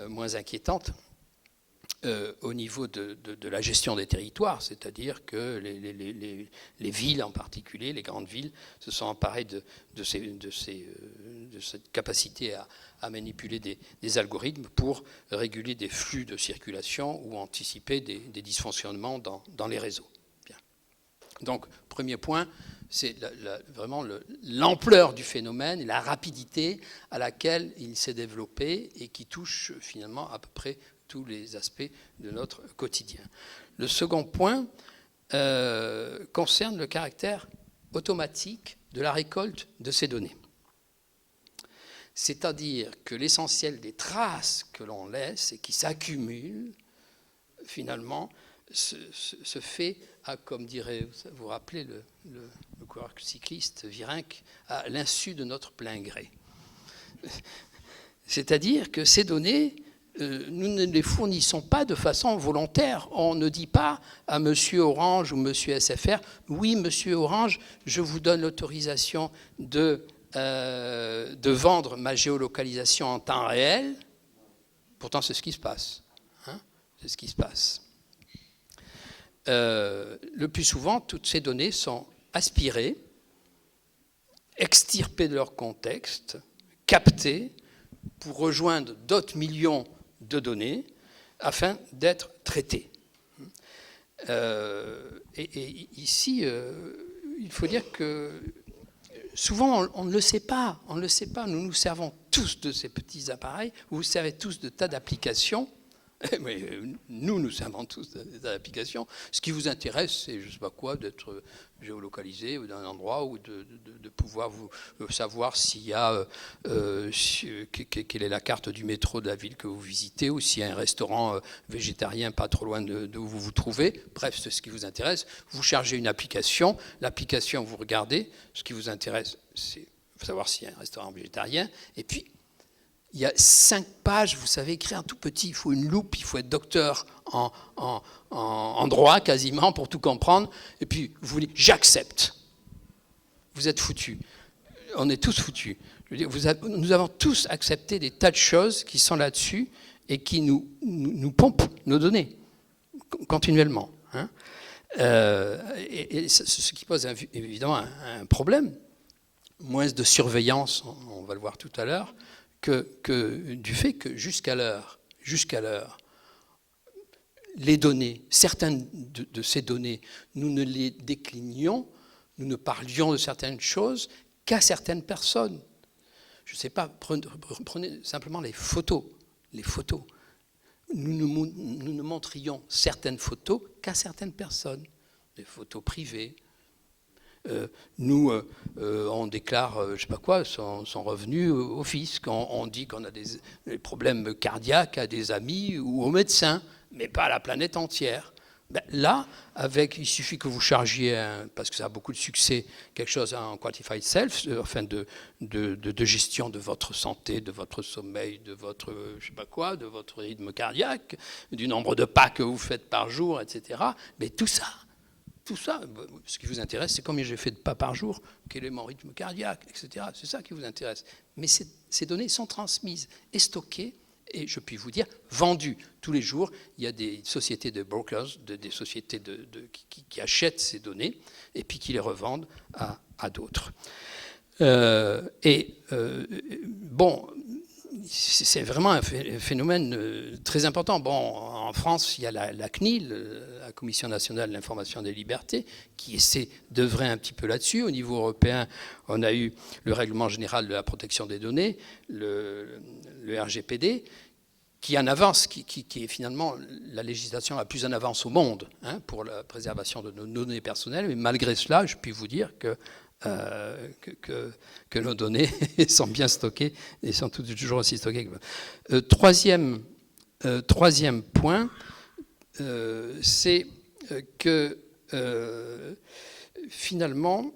moins inquiétante, au niveau de la gestion des territoires, c'est-à-dire que les villes en particulier, les grandes villes, se sont emparées de cette capacité à manipuler des algorithmes pour réguler des flux de circulation ou anticiper des dysfonctionnements dans les réseaux. Bien. Donc, premier point, c'est vraiment l'ampleur du phénomène et la rapidité à laquelle il s'est développé et qui touche finalement à peu près tous les aspects de notre quotidien. Le second point concerne le caractère automatique de la récolte de ces données. C'est-à-dire que l'essentiel des traces que l'on laisse et qui s'accumulent, finalement, se fait à, comme dirait, vous vous rappelez le coureur cycliste Virenque, à l'insu de notre plein gré. C'est-à-dire que ces données, nous ne les fournissons pas de façon volontaire. On ne dit pas à Monsieur Orange ou Monsieur SFR, oui, Monsieur Orange, je vous donne l'autorisation de vendre ma géolocalisation en temps réel. Pourtant, c'est ce qui se passe. Hein, c'est ce qui se passe. Le plus souvent, toutes ces données sont aspirées, extirpées de leur contexte, captées pour rejoindre d'autres millions de données afin d'être traitées. Et ici, il faut dire que souvent, on ne le sait pas. On ne le sait pas. Nous nous servons tous de ces petits appareils. Vous vous servez tous de tas d'applications. Mais nous servons tous d'applications. Ce qui vous intéresse, c'est, je ne sais pas quoi, d'être géolocalisé d'un endroit ou de pouvoir vous savoir s'il y a quelle est la carte du métro de la ville que vous visitez ou s'il y a un restaurant végétarien pas trop loin d'où vous vous trouvez. Bref, c'est ce qui vous intéresse. Vous chargez une application. L'application, vous regardez. Ce qui vous intéresse, c'est savoir s'il y a un restaurant végétarien. Et puis, il y a 5 pages, vous savez, écrire un tout petit, il faut une loupe, il faut être docteur en droit quasiment pour tout comprendre. Et puis, vous dites, j'accepte. Vous êtes foutus. On est tous foutus. Je veux dire, nous avons tous accepté des tas de choses qui sont là-dessus et qui nous pompent nos données continuellement. Hein. Et ce qui pose évidemment un problème. Moins de surveillance, on va le voir tout à l'heure, que du fait que jusqu'à l'heure, les données, certaines de ces données, nous ne les déclinions, nous ne parlions de certaines choses qu'à certaines personnes. Je ne sais pas, prenez simplement les photos. Nous ne montrions certaines photos qu'à certaines personnes, des photos privées. On déclare, je ne sais pas quoi, son revenu au fisc. On dit qu'on a des problèmes cardiaques à des amis ou aux médecins, mais pas à la planète entière. Ben là, il suffit que vous chargiez, parce que ça a beaucoup de succès, quelque chose en Quantified Self, enfin de gestion de votre santé, de votre sommeil, de votre, je sais pas quoi, de votre rythme cardiaque, du nombre de pas que vous faites par jour, etc. Mais tout ça, ce qui vous intéresse, c'est combien j'ai fait de pas par jour, quel est mon rythme cardiaque, etc. C'est ça qui vous intéresse. Mais ces données sont transmises et stockées, et je puis vous dire, vendues. Tous les jours, il y a des sociétés de brokers, des sociétés qui achètent ces données, et puis qui les revendent à d'autres. Bon, c'est vraiment un phénomène très important. Bon, en France, il y a la CNIL, la Commission nationale de l'information et des libertés, qui essaie d'œuvrer un petit peu là-dessus. Au niveau européen, on a eu le Règlement général de la protection des données, le RGPD, qui en avance, qui est finalement la législation la plus en avance au monde pour la préservation de nos données personnelles. Mais malgré cela, je puis vous dire que nos données sont bien stockées et sont toujours aussi stockées. Troisième point, c'est que finalement,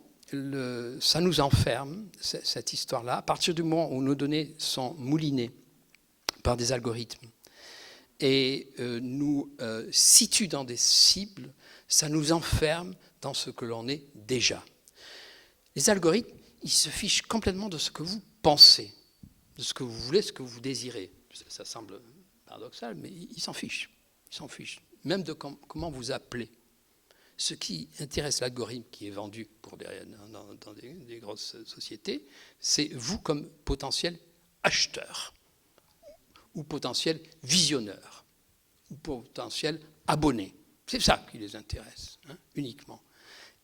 ça nous enferme, cette histoire-là, à partir du moment où nos données sont moulinées par des algorithmes et nous situent dans des cibles, ça nous enferme dans ce que l'on est déjà. Les algorithmes, ils se fichent complètement de ce que vous pensez, de ce que vous voulez, ce que vous désirez. Ça semble paradoxal, mais ils s'en fichent. Ils s'en fichent. Même de comment vous appelez. Ce qui intéresse l'algorithme qui est vendu dans des grosses sociétés, c'est vous comme potentiel acheteur, ou potentiel visionneur, ou potentiel abonné. C'est ça qui les intéresse, hein, uniquement.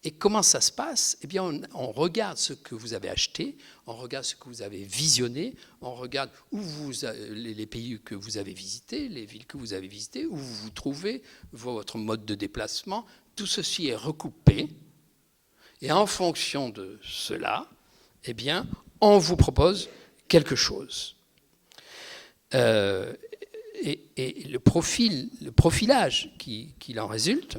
Et comment ça se passe? Eh bien, on regarde ce que vous avez acheté, on regarde ce que vous avez visionné, on regarde les pays que vous avez visités, les villes que vous avez visitées, où vous vous trouvez, votre mode de déplacement. Tout ceci est recoupé. Et en fonction de cela, eh bien, on vous propose quelque chose. Et le profilage qu'il en résulte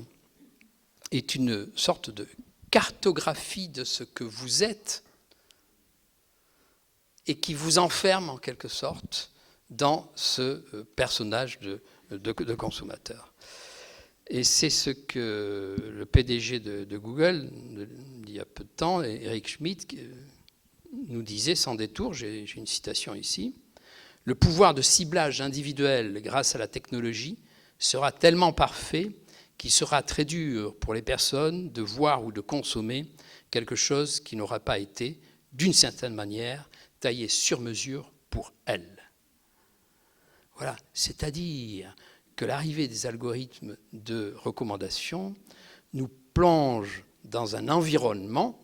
est une sorte de cartographie de ce que vous êtes et qui vous enferme en quelque sorte dans ce personnage de consommateur. Et c'est ce que le PDG de Google, il y a peu de temps, Eric Schmidt, nous disait sans détour, j'ai une citation ici, « Le pouvoir de ciblage individuel grâce à la technologie sera tellement parfait qu'il sera très dur pour les personnes de voir ou de consommer quelque chose qui n'aura pas été, d'une certaine manière, taillé sur mesure pour elles. » Voilà, c'est-à-dire que l'arrivée des algorithmes de recommandation nous plonge dans un environnement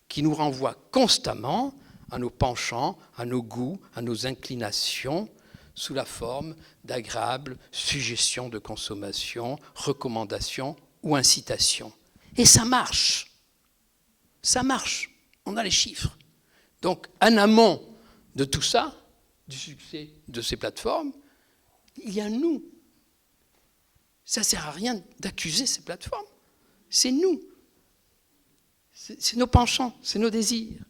qui nous renvoie constamment à nos penchants, à nos goûts, à nos inclinations, sous la forme d'agréables suggestions de consommation, recommandations ou incitations. Et ça marche. Ça marche. On a les chiffres. Donc, en amont de tout ça, du succès de ces plateformes, il y a nous. Ça ne sert à rien d'accuser ces plateformes. C'est nous. C'est nos penchants, c'est nos désirs.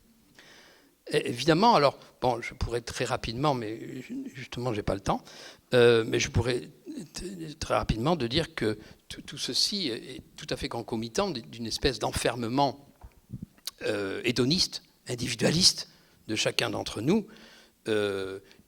Et évidemment, alors, bon, je pourrais très rapidement, mais justement, je n'ai pas le temps, mais je pourrais très rapidement de dire que tout ceci est tout à fait concomitant d'une espèce d'enfermement hédoniste, individualiste de chacun d'entre nous,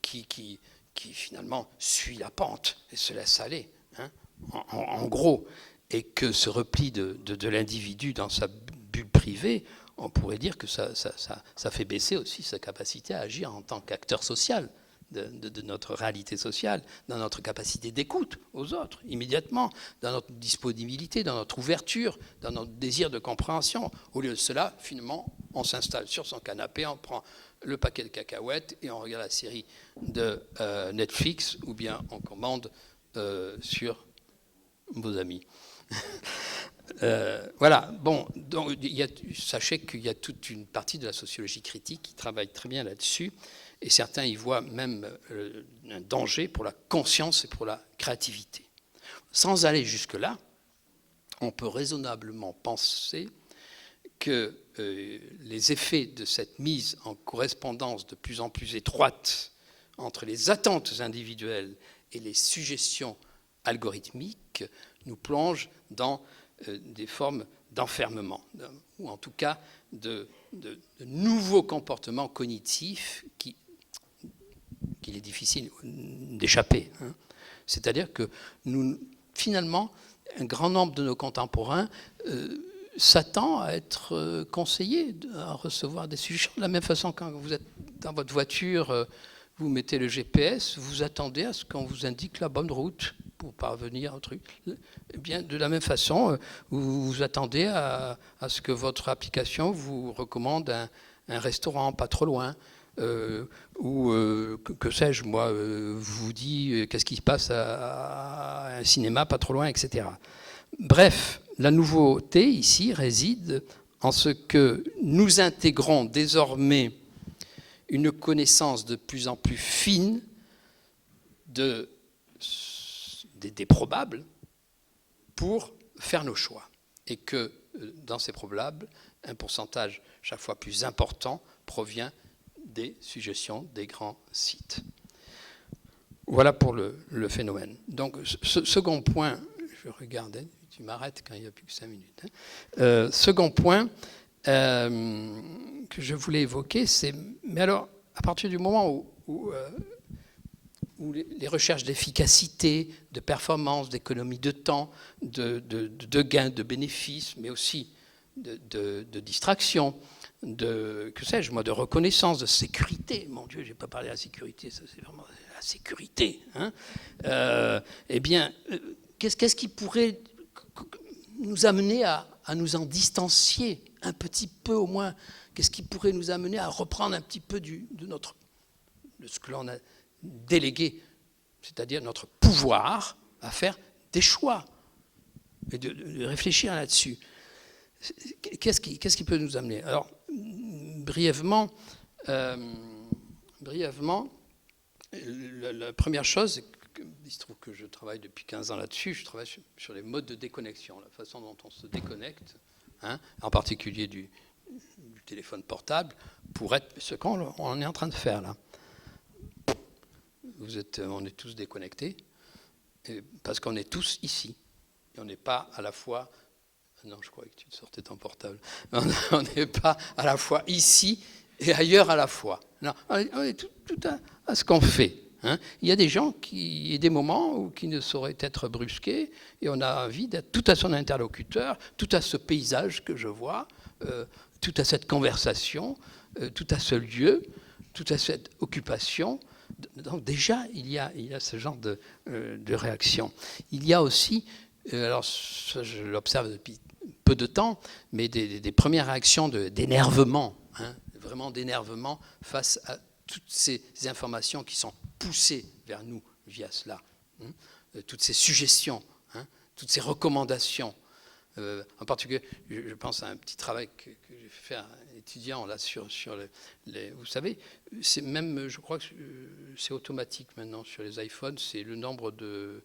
qui finalement suit la pente et se laisse aller, hein, en gros, et que ce repli de l'individu dans sa bulle privée, on pourrait dire que ça fait baisser aussi sa capacité à agir en tant qu'acteur social de notre réalité sociale, dans notre capacité d'écoute aux autres, immédiatement, dans notre disponibilité, dans notre ouverture, dans notre désir de compréhension. Au lieu de cela, finalement, on s'installe sur son canapé, on prend le paquet de cacahuètes et on regarde la série de Netflix, ou bien on commande sur vos amis. Voilà, bon, donc, sachez qu'il y a toute une partie de la sociologie critique qui travaille très bien là-dessus, et certains y voient même un danger pour la conscience et pour la créativité. Sans aller jusque-là, on peut raisonnablement penser que les effets de cette mise en correspondance de plus en plus étroite entre les attentes individuelles et les suggestions algorithmiques nous plongent dans des formes d'enfermement, ou en tout cas de nouveaux comportements cognitifs qu'il est difficile d'échapper. Hein. C'est-à-dire que finalement, un grand nombre de nos contemporains s'attend à être conseillés, à recevoir des suggestions. De la même façon, quand vous êtes dans votre voiture, vous mettez le GPS, vous attendez à ce qu'on vous indique la bonne route pour parvenir au truc. Eh bien, de la même façon, vous vous attendez à ce que votre application vous recommande un restaurant pas trop loin, ou que sais-je, moi, vous dit qu'est-ce qui se passe à un cinéma pas trop loin, etc. Bref, la nouveauté ici réside en ce que nous intégrons désormais une connaissance de plus en plus fine des probables pour faire nos choix. Et que dans ces probables, un pourcentage chaque fois plus important provient des suggestions des grands sites. Voilà pour le phénomène. Donc, second point, je regardais, tu m'arrêtes quand il n'y a plus que 5 minutes. Hein. Second point que je voulais évoquer, c'est, mais alors, à partir du moment où où les recherches d'efficacité, de performance, d'économie de temps, de gains, de bénéfices, mais aussi de distraction, que sais-je moi, de reconnaissance, de sécurité. Mon Dieu, je n'ai pas parlé de la sécurité, ça c'est vraiment la sécurité. Hein. Eh bien, qu'est-ce qui pourrait nous amener à nous en distancier un petit peu au moins? Qu'est-ce qui pourrait nous amener à reprendre un petit peu de ce que l'on a délégué, c'est-à-dire notre pouvoir à faire des choix et de réfléchir là-dessus. Qu'est-ce qui peut nous amener? Alors, brièvement, la première chose, il se trouve que je travaille depuis 15 ans là-dessus, je travaille sur les modes de déconnexion, la façon dont on se déconnecte, hein, en particulier du téléphone portable, pour être ce qu'on est en train de faire là. On est tous déconnectés, parce qu'on est tous ici. Et on n'est pas à la fois... Non, je croyais que tu sortais ton portable. On n'est pas à la fois ici et ailleurs à la fois. Non, on est tout à ce qu'on fait. Hein. Il y a des gens il y a des moments qui ne sauraient être brusqués, et on a envie d'être tout à son interlocuteur, tout à ce paysage que je vois, tout à cette conversation, tout à ce lieu, tout à cette occupation. Donc déjà, il y a ce genre de réaction. Il y a aussi, alors ça, je l'observe depuis peu de temps, mais des premières réactions d'énervement, hein, vraiment d'énervement face à toutes ces informations qui sont poussées vers nous via cela, hein, toutes ces suggestions, hein, toutes ces recommandations. En particulier, je pense à un petit travail que j'ai fait à un étudiant là, sur les... Vous savez, c'est même, je crois que c'est automatique maintenant sur les iPhones, c'est le nombre de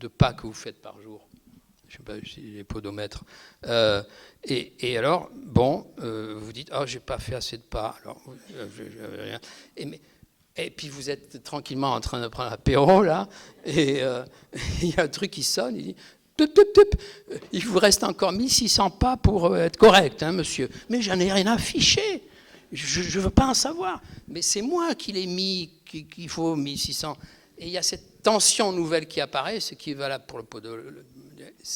pas que vous faites par jour. Je ne sais pas si les podomètres. Et alors, bon, vous dites, oh, j'ai pas fait assez de pas. Alors, rien. Et puis vous êtes tranquillement en train de prendre l'apéro là, et il y a un truc qui sonne, il dit, tup, tup, tup. Il vous reste encore 1600 pas pour être correct, hein, monsieur. Mais j'en ai rien à afficher. Je ne veux pas en savoir. Mais c'est moi qui l'ai mis, qu'il faut 1600. Et il y a cette tension nouvelle qui apparaît, ce qui est valable pour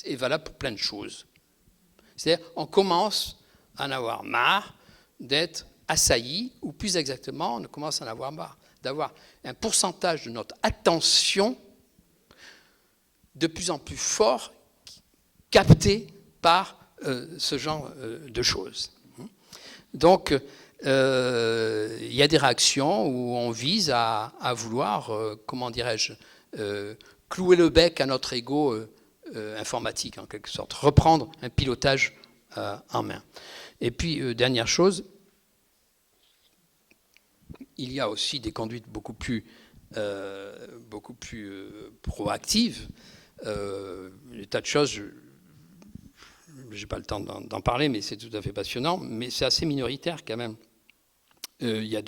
est valable pour plein de choses. C'est-à-dire, on commence à en avoir marre d'être assailli, ou plus exactement, on commence à en avoir marre d'avoir un pourcentage de notre attention de plus en plus fort capté par ce genre de choses. Donc, il y a des réactions où on vise à vouloir, comment dirais-je, clouer le bec à notre ego informatique, en quelque sorte, reprendre un pilotage en main. Et puis, dernière chose, il y a aussi des conduites beaucoup plus proactives. Des tas de choses, je n'ai pas le temps d'en parler, mais c'est tout à fait passionnant, mais c'est assez minoritaire quand même. Il y a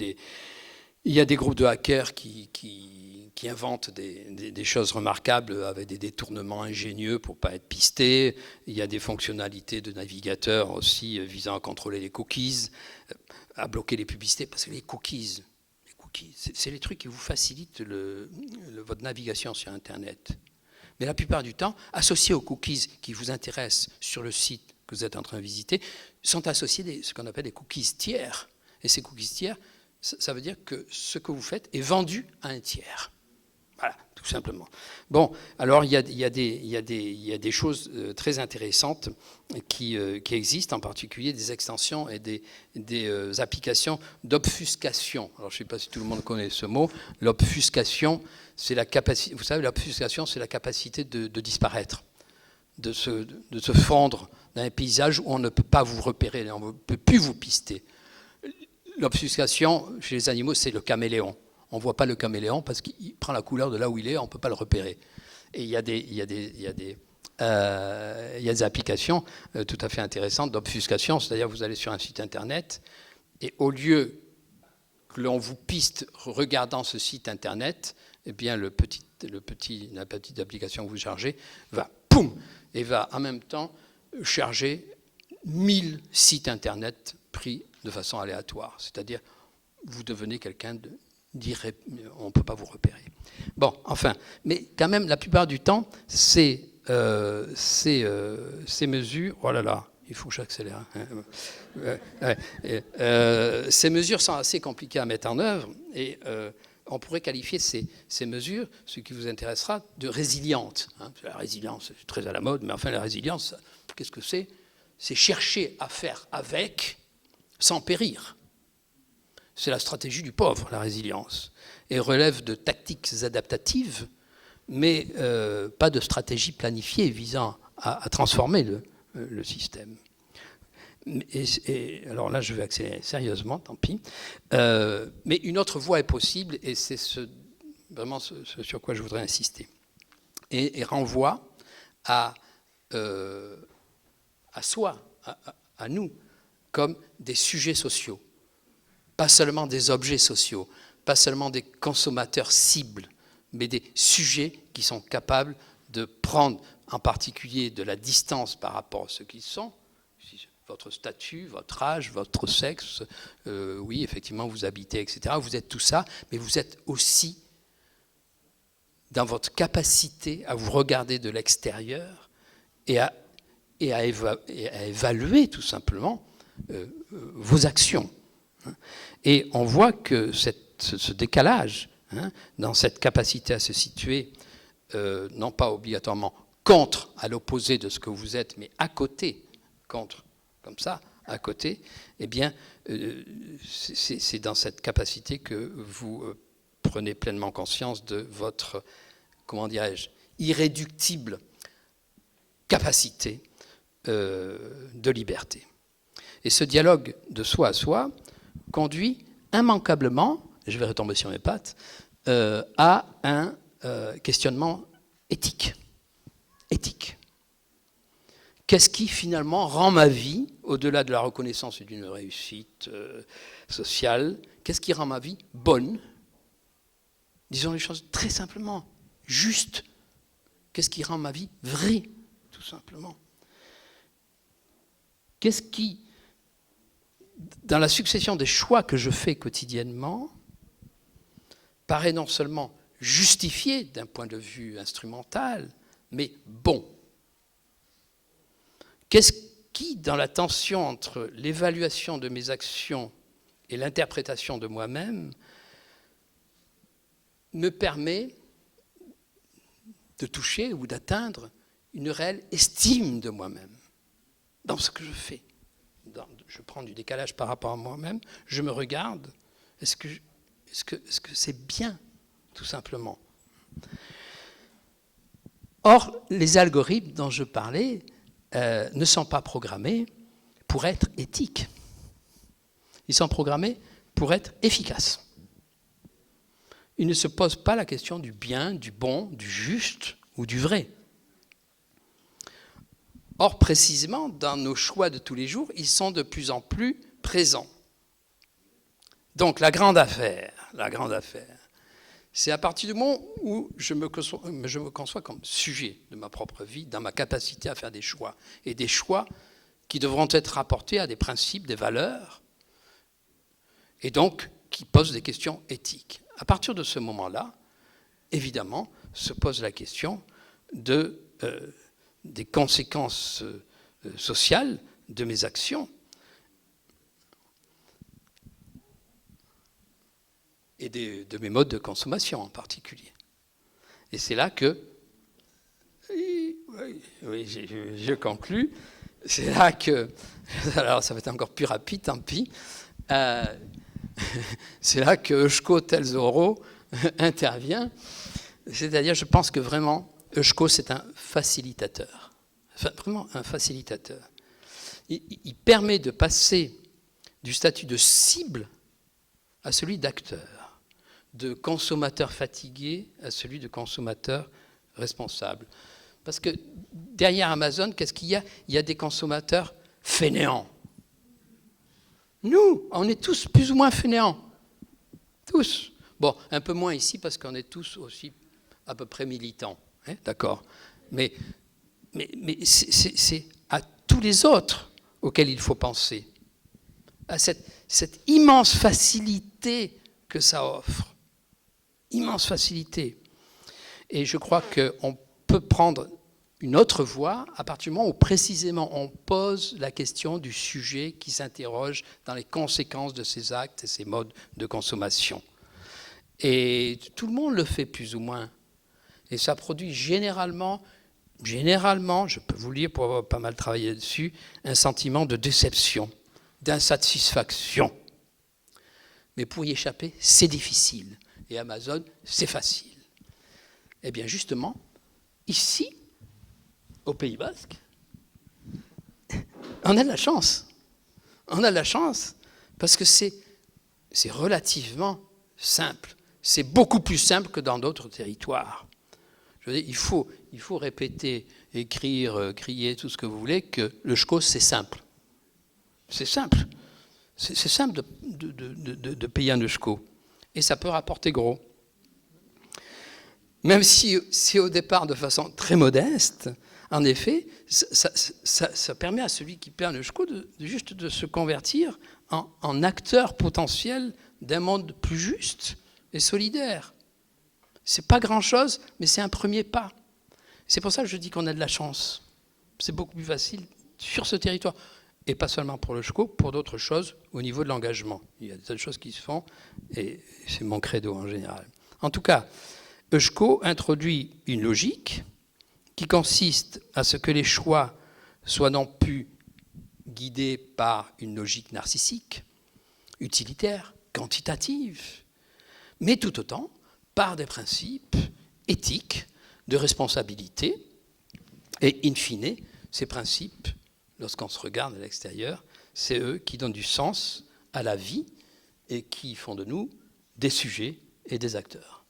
des groupes de hackers qui inventent des choses remarquables avec des détournements ingénieux pour ne pas être pistés. Il y a des fonctionnalités de navigateur aussi visant à contrôler les cookies, à bloquer les publicités, parce que les cookies, c'est les trucs qui vous facilitent votre navigation sur Internet. Mais la plupart du temps, associés aux cookies qui vous intéressent sur le site que vous êtes en train de visiter, sont associés ce qu'on appelle des cookies tiers. Et ces cookies tiers, ça veut dire que ce que vous faites est vendu à un tiers. Voilà, tout simplement. Bon, alors il y a des choses très intéressantes qui existent, en particulier des extensions et des applications d'obfuscation. Alors je ne sais pas si tout le monde connaît ce mot. L'obfuscation, c'est la capacité. Vous savez, l'obfuscation, c'est la capacité de disparaître, de se fondre dans un paysage où on ne peut pas vous repérer, on ne peut plus vous pister. L'obfuscation chez les animaux, c'est le caméléon. On ne voit pas le caméléon parce qu'il prend la couleur de là où il est, on ne peut pas le repérer. Et il y a des applications tout à fait intéressantes d'obfuscation, c'est-à-dire vous allez sur un site internet et au lieu que l'on vous piste regardant ce site internet, eh bien la petite application que vous chargez va poum et va en même temps charger 1000 sites internet pris de façon aléatoire. C'est-à-dire vous devenez quelqu'un on ne peut pas vous repérer. Bon, enfin, mais quand même, la plupart du temps, ces mesures... Oh là là, il faut que j'accélère. Ces mesures sont assez compliquées à mettre en œuvre et on pourrait qualifier ces mesures, ce qui vous intéressera, de résilientes. La résilience, c'est très à la mode, mais enfin, la résilience, qu'est-ce que c'est? C'est chercher à faire avec sans périr. C'est la stratégie du pauvre, la résilience, et relève de tactiques adaptatives, mais pas de stratégie planifiée visant à transformer le système. Et alors là, je vais accélérer sérieusement, tant pis. Mais une autre voie est possible, et c'est vraiment ce sur quoi je voudrais insister. Et renvoie à soi, à nous, comme des sujets sociaux. Pas seulement des objets sociaux, pas seulement des consommateurs cibles, mais des sujets qui sont capables de prendre en particulier de la distance par rapport à ce qu'ils sont, votre statut, votre âge, votre sexe, oui, effectivement, vous habitez, etc. Vous êtes tout ça, mais vous êtes aussi dans votre capacité à vous regarder de l'extérieur et à évaluer tout simplement vos actions. Et on voit que ce décalage, dans cette capacité à se situer, non pas obligatoirement contre, à l'opposé de ce que vous êtes, mais à côté, contre, comme ça, à côté, eh bien, c'est dans cette capacité que vous prenez pleinement conscience de votre, comment dirais-je, irréductible capacité de liberté. Et ce dialogue de soi à soi conduit immanquablement, je vais retomber sur mes pattes, à un questionnement éthique. Éthique. Qu'est-ce qui finalement rend ma vie, au-delà de la reconnaissance d'une réussite sociale, qu'est-ce qui rend ma vie bonne? Disons les choses très simplement, juste. Qu'est-ce qui rend ma vie vraie, tout simplement? Qu'est-ce qui, dans la succession des choix que je fais quotidiennement, paraît non seulement justifié d'un point de vue instrumental, mais bon? Qu'est-ce qui, dans la tension entre l'évaluation de mes actions et l'interprétation de moi-même, me permet de toucher ou d'atteindre une réelle estime de moi-même dans ce que je fais? Je prends du décalage par rapport à moi-même, je me regarde, est-ce que c'est bien, tout simplement? Or, les algorithmes dont je parlais ne sont pas programmés pour être éthiques. Ils sont programmés pour être efficaces. Ils ne se posent pas la question du bien, du bon, du juste ou du vrai. Or, précisément, dans nos choix de tous les jours, ils sont de plus en plus présents. Donc, la grande affaire, c'est à partir du moment où je me conçois comme sujet de ma propre vie, dans ma capacité à faire des choix, et des choix qui devront être rapportés à des principes, des valeurs, et donc qui posent des questions éthiques. À partir de ce moment-là, évidemment, se pose la question des conséquences sociales de mes actions. Et de mes modes de consommation en particulier. Et c'est là que, oui, je conclus, c'est là que, alors ça va être encore plus rapide, tant pis, c'est là que Eushko Telzoro intervient, c'est-à-dire je pense que vraiment, Eushko c'est un facilitateur, enfin, vraiment un facilitateur. Il permet de passer du statut de cible à celui d'acteur, de consommateur fatigué à celui de consommateur responsable. Parce que derrière Amazon, qu'est-ce qu'il y a? Il y a des consommateurs fainéants. Nous, on est tous plus ou moins fainéants. Tous. Bon, un peu moins ici parce qu'on est tous aussi à peu près militants. Hein, d'accord. Mais c'est à tous les autres auxquels il faut penser. À cette immense facilité que ça offre. immense facilité. Et je crois qu'on peut prendre une autre voie à partir du moment où précisément on pose la question du sujet qui s'interroge dans les conséquences de ces actes et ces modes de consommation. Et tout le monde le fait plus ou moins. Et ça produit généralement, je peux vous le dire pour avoir pas mal travaillé dessus, un sentiment de déception, d'insatisfaction. Mais pour y échapper, c'est difficile. Et Amazon, c'est facile. Eh bien justement, ici, au Pays Basque, on a de la chance. On a de la chance parce que c'est relativement simple. C'est beaucoup plus simple que dans d'autres territoires. Je veux dire, il faut répéter, écrire, crier, tout ce que vous voulez, que le SCO, c'est simple. C'est simple. C'est simple de payer un SCO. Et ça peut rapporter gros. Même si c'est au départ de façon très modeste, en effet, ça permet à celui qui paie un SCO juste de se convertir en acteur potentiel d'un monde plus juste et solidaire. C'est pas grand-chose, mais c'est un premier pas. C'est pour ça que je dis qu'on a de la chance. C'est beaucoup plus facile sur ce territoire. Et pas seulement pour le SCO, pour d'autres choses au niveau de l'engagement. Il y a des tas de choses qui se font, et c'est mon credo en général. En tout cas, ESCO introduit une logique qui consiste à ce que les choix soient non plus guidés par une logique narcissique, utilitaire, quantitative, mais tout autant par des principes éthiques de responsabilité. Et in fine, ces principes, lorsqu'on se regarde à l'extérieur, c'est eux qui donnent du sens à la vie et qui font de nous des sujets et des acteurs.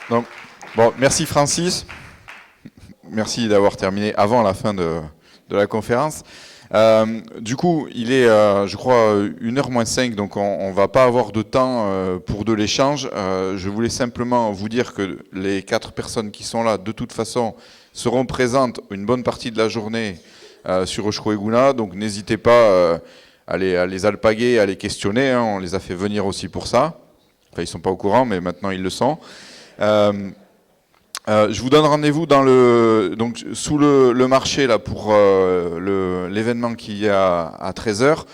Donc, bon, merci Francis. Merci d'avoir terminé avant la fin de la conférence. Du coup, il est, je crois, 1h-5, donc on ne va pas avoir de temps pour de l'échange. Je voulais simplement vous dire que les 4 personnes qui sont là, de toute façon, seront présentes une bonne partie de la journée sur Eusko Eguna, donc n'hésitez pas à les alpaguer, à les questionner, hein, on les a fait venir aussi pour ça. Enfin, ils ne sont pas au courant, mais maintenant ils le sont. Je vous donne rendez-vous donc sous le marché là, pour l'événement qui est à 13h.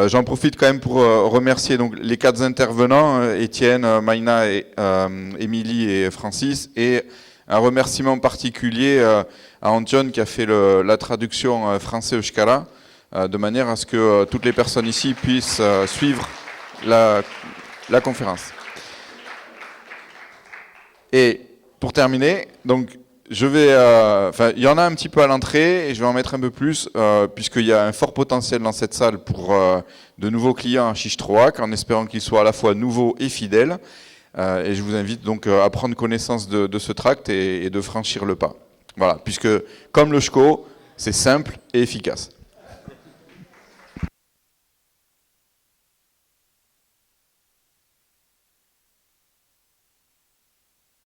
J'en profite quand même pour remercier donc, les 4 intervenants, Étienne, Maïna, Émilie et Francis, et un remerciement particulier à Antion qui a fait la traduction français Euskara, de manière à ce que toutes les personnes ici puissent suivre la conférence. Et pour terminer, donc je vais, il y en a un petit peu à l'entrée et je vais en mettre un peu plus puisqu'il y a un fort potentiel dans cette salle pour de nouveaux clients à Chichtroac, en espérant qu'ils soient à la fois nouveaux et fidèles. Et je vous invite donc à prendre connaissance de ce tract et de franchir le pas. Voilà, puisque comme le SCO, c'est simple et efficace.